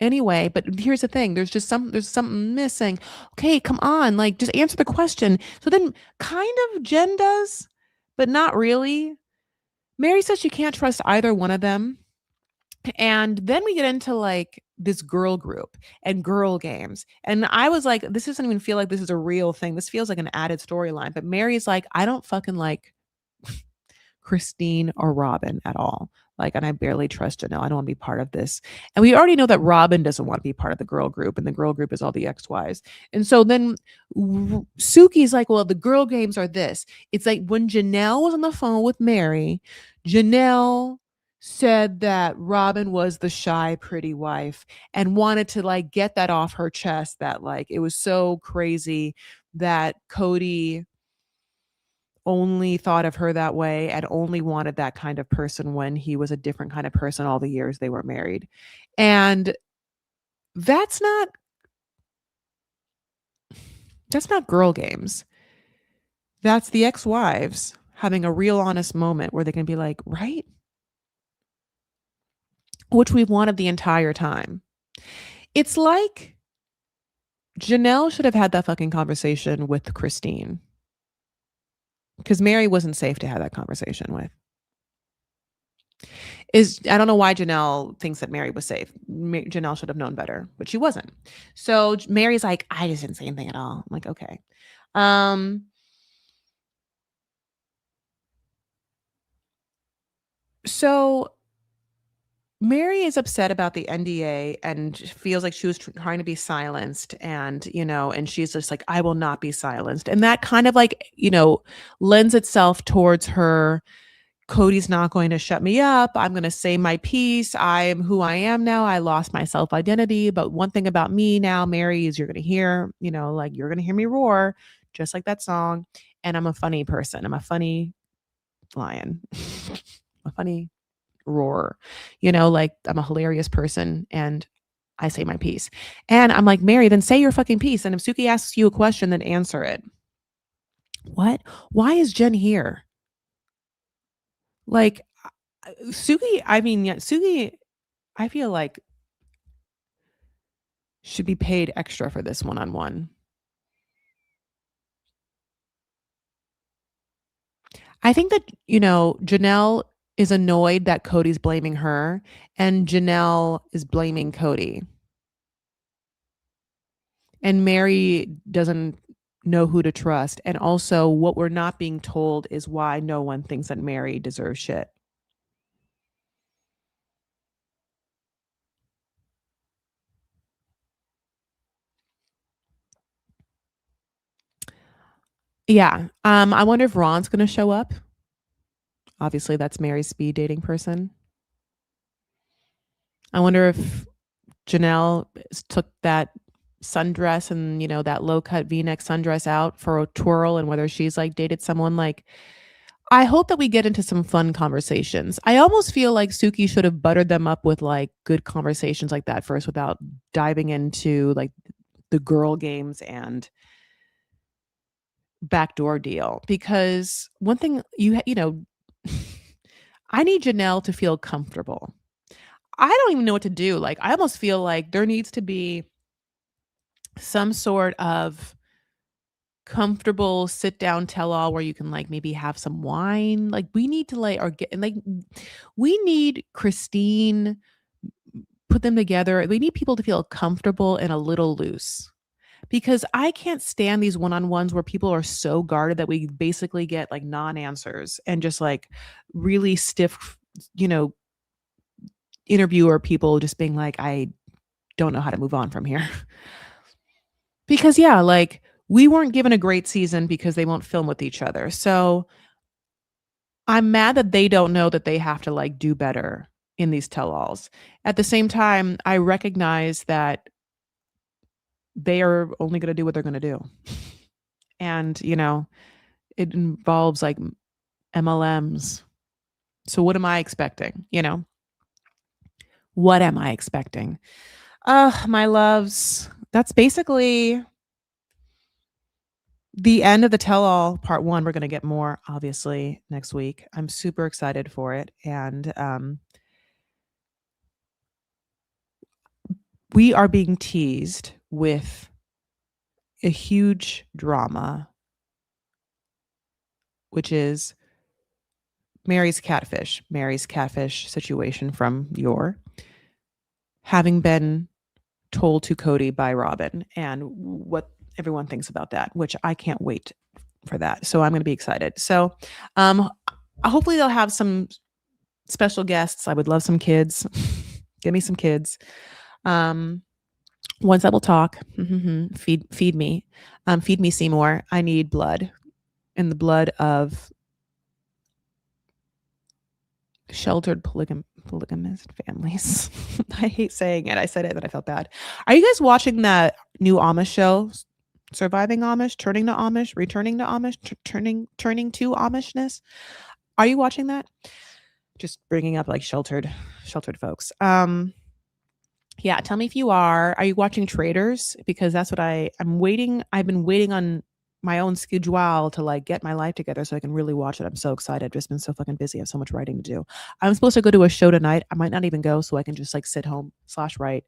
Anyway, but here's the thing. There's something missing. Okay, come on. Like, just answer the question. So then kind of Jen does, but not really. Mary says she can't trust either one of them. And then we get into like this girl group and girl games. And I was like, this doesn't even feel like this is a real thing. This feels like an added storyline. But Mary's like, I don't fucking like Christine or Robin at all. Like, and I barely trust Janelle. I don't want to be part of this. And we already know that Robin doesn't want to be part of the girl group, and the girl group is all the ex-wives. And so then Suki's like, well, the girl games are this. It's like when Janelle was on the phone with Mary, Janelle said that Robin was the shy, pretty wife and wanted to like get that off her chest, that like it was so crazy that Cody only thought of her that way and only wanted that kind of person when he was a different kind of person all the years they were married. And that's not girl games. That's the ex-wives having a real honest moment where they can be like, right? Which we've wanted the entire time. It's like Janelle should have had that fucking conversation with Christine, because Mary wasn't safe to have that conversation with. I don't know why Janelle thinks that Mary was safe. Janelle should have known better, but she wasn't. So Mary's like, I just didn't say anything at all. I'm like, okay. So Mary is upset about the NDA and feels like she was trying to be silenced, and and she's just like, I will not be silenced. And that kind of like, lends itself towards her. Cody's not going to shut me up. I'm going to say my piece. I am who I am now. I lost my self identity. But one thing about me now, Mary, is you're going to hear, like you're going to hear me roar, just like that song. And I'm a funny person. I'm a funny lion, a funny roar, like I'm a hilarious person. And I say my piece. And I'm like, Mary, then say your fucking piece. And if Suki asks you a question, then answer it. What? Why is Jen here? Like, Suki, I mean, yeah, Suki, I feel like should be paid extra for this one-on-one. I think that, Janelle is annoyed that Cody's blaming her, and Janelle is blaming Cody. And Mary doesn't know who to trust. And also, what we're not being told is why no one thinks that Mary deserves shit. Yeah. I wonder if Ron's gonna show up. Obviously, that's Mary's speed dating person. I wonder if Janelle took that sundress and, that low cut V-neck sundress out for a twirl, and whether she's like dated someone. Like, I hope that we get into some fun conversations. I almost feel like Suki should have buttered them up with like good conversations like that first without diving into like the girl games and backdoor deal. Because one thing I need Janelle to feel comfortable. I don't even know what to do. Like, I almost feel like there needs to be some sort of comfortable sit down tell all where you can like maybe have some wine. Like, we need to like, or get, like, we need Christine, put them together. We need people to feel comfortable and a little loose, because I can't stand these one-on-ones where people are so guarded that we basically get like non-answers and just like really stiff, you know, interviewer people just being like, I don't know how to move on from here. Because yeah, like, we weren't given a great season because they won't film with each other. So I'm mad that they don't know that they have to like do better in these tell-alls. At the same time, I recognize that they are only going to do what they're going to do. And, it involves like MLMs. So what am I expecting? What am I expecting? My loves, that's basically the end of the tell all part one. We're going to get more obviously next week. I'm super excited for it. And we are being teased with a huge drama, which is Mary's catfish situation from Yor having been told to Cody by Robin, and what everyone thinks about that, which I can't wait for that. So I'm going to be excited. So hopefully they'll have some special guests. I would love some kids. Give me some kids. Ones that will talk. Feed me. Feed me Seymour. I need blood, and the blood of sheltered polygamist families. I hate saying it. I said it, but I felt bad. Are you guys watching that new Amish show, Surviving Amish, Turning to Amish, Returning to Amish, turning to Amishness? Are you watching that? Just bringing up like sheltered folks. Yeah, tell me if you are. Are you watching Traders? Because that's what I'm waiting. I've been waiting on my own schedule to like get my life together so I can really watch it. I'm so excited. I've just been so fucking busy. I have so much writing to do. I'm supposed to go to a show tonight. I might not even go, so I can just like sit home /write/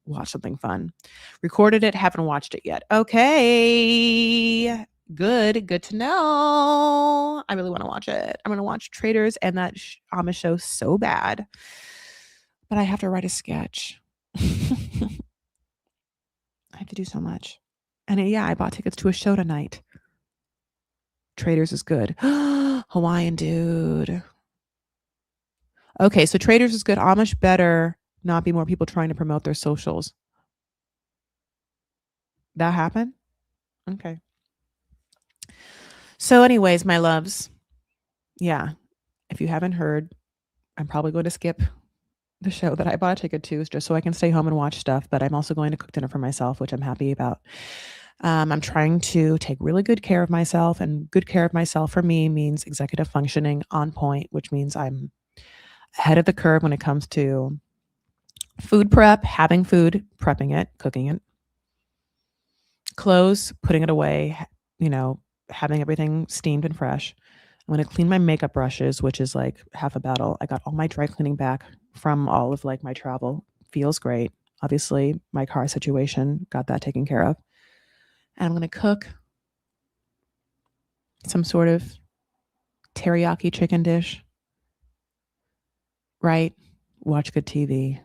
watch something fun. Recorded it, haven't watched it yet. Okay. Good to know. I really want to watch it. I'm going to watch Traders and that Amish show so bad. But I have to write a sketch. I have to do so much. And yeah, I bought tickets to a show tonight. Traders is good. Hawaiian dude. Okay, so Traders is good. Amish better not be more people trying to promote their socials. That happened? Okay. So anyways, my loves, yeah, if you haven't heard, I'm probably going to skip the show that I bought a ticket to just so I can stay home and watch stuff, but I'm also going to cook dinner for myself, which I'm happy about. I'm trying to take really good care of myself, and good care of myself for me means executive functioning on point, which means I'm ahead of the curve when it comes to food prep, having food, prepping it, cooking it, clothes, putting it away, having everything steamed and fresh. I'm going to clean my makeup brushes, which is like half a battle. I got all my dry cleaning back from all of like my travel. Feels great. Obviously, my car situation, got that taken care of. And I'm going to cook some sort of teriyaki chicken dish, right? Watch good TV.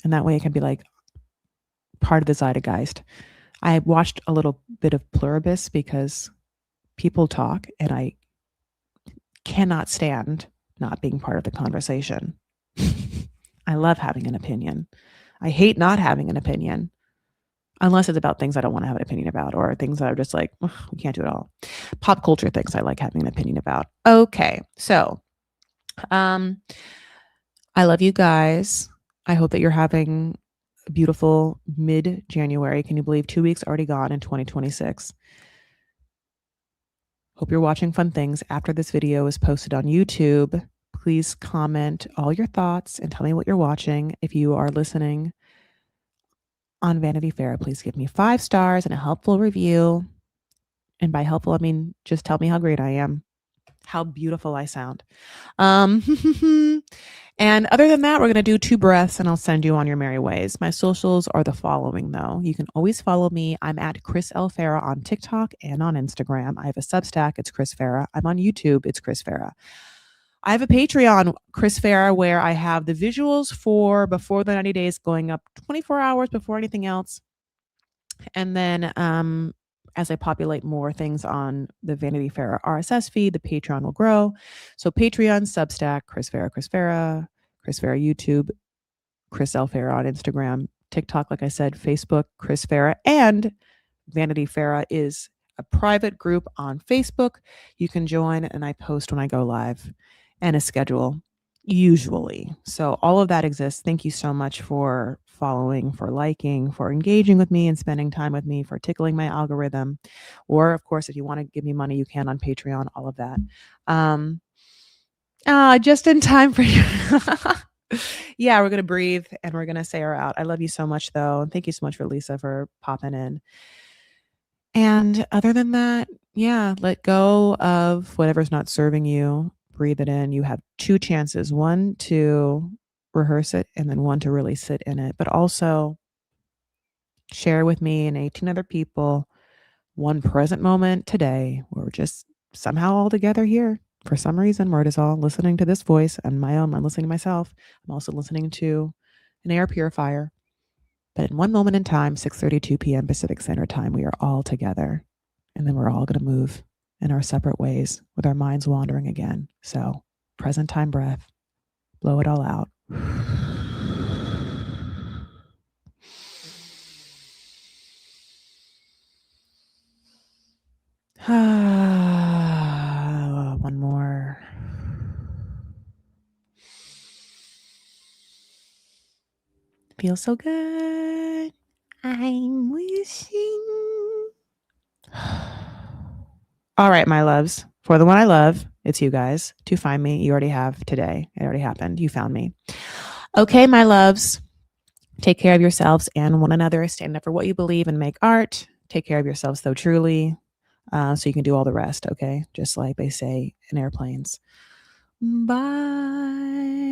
And that way it can be like part of the zeitgeist. I watched a little bit of Pluribus because people talk, and I cannot stand not being part of the conversation. I love having an opinion. I hate not having an opinion. unless it's about things I don't want to have an opinion about or things that are just like, we can't do it all. Pop culture things I like having an opinion about. Okay. So, I love you guys. I hope that you're having a beautiful mid-January. Can you believe 2 weeks already gone in 2026? Hope you're watching fun things. After this video is posted on YouTube, please comment all your thoughts and tell me what you're watching. If you are listening on Vanity Fair, please give me 5 stars and a helpful review. And by helpful, I mean just tell me how great I am, how beautiful I sound. And other than that, we're going to do 2 breaths and I'll send you on your merry ways. My socials are the following, though. You can always follow me. I'm at Chris L. Farah on TikTok and on Instagram. I have a Substack. It's Chris Farah. I'm on YouTube. It's Chris Farah. I have a Patreon, Chris Farah, where I have the visuals for Before the 90 Days going up 24 hours before anything else. And then as I populate more things on the Vanity Fair RSS feed, the Patreon will grow. So Patreon, Substack, Chris Farah, YouTube, Chris L. Farah on Instagram, TikTok, like I said, Facebook, Chris Farah, and Vanity Farah is a private group on Facebook. You can join, and I post when I go live, and a schedule usually. So all of that exists. Thank you so much for following, for liking, for engaging with me and spending time with me, for tickling my algorithm. Or of course, if you want to give me money, you can on Patreon, all of that. Just in time for you. Yeah, we're going to breathe and we're going to say her out. I love you so much though. And thank you so much for Lisa for popping in. And other than that, yeah, let go of whatever's not serving you. Breathe it in. You have 2 chances, one to rehearse it and then one to really sit in it. But also share with me and 18 other people one present moment today where we're just somehow all together here. For some reason, we're just all listening to this voice and my own. I'm listening to myself. I'm also listening to an air purifier. But in one moment in time, 6:32 p.m. Pacific Standard Time, we are all together. And then we're all going to move in our separate ways with our minds wandering again. So, present time breath, blow it all out. One more. Feels so good. I'm wishing. All right, my loves. For the one I love, it's you guys. To find me, you already have today. It already happened. You found me. Okay, my loves. Take care of yourselves and one another. Stand up for what you believe and make art. Take care of yourselves, though, truly, so you can do all the rest, okay? Just like they say in airplanes. Bye.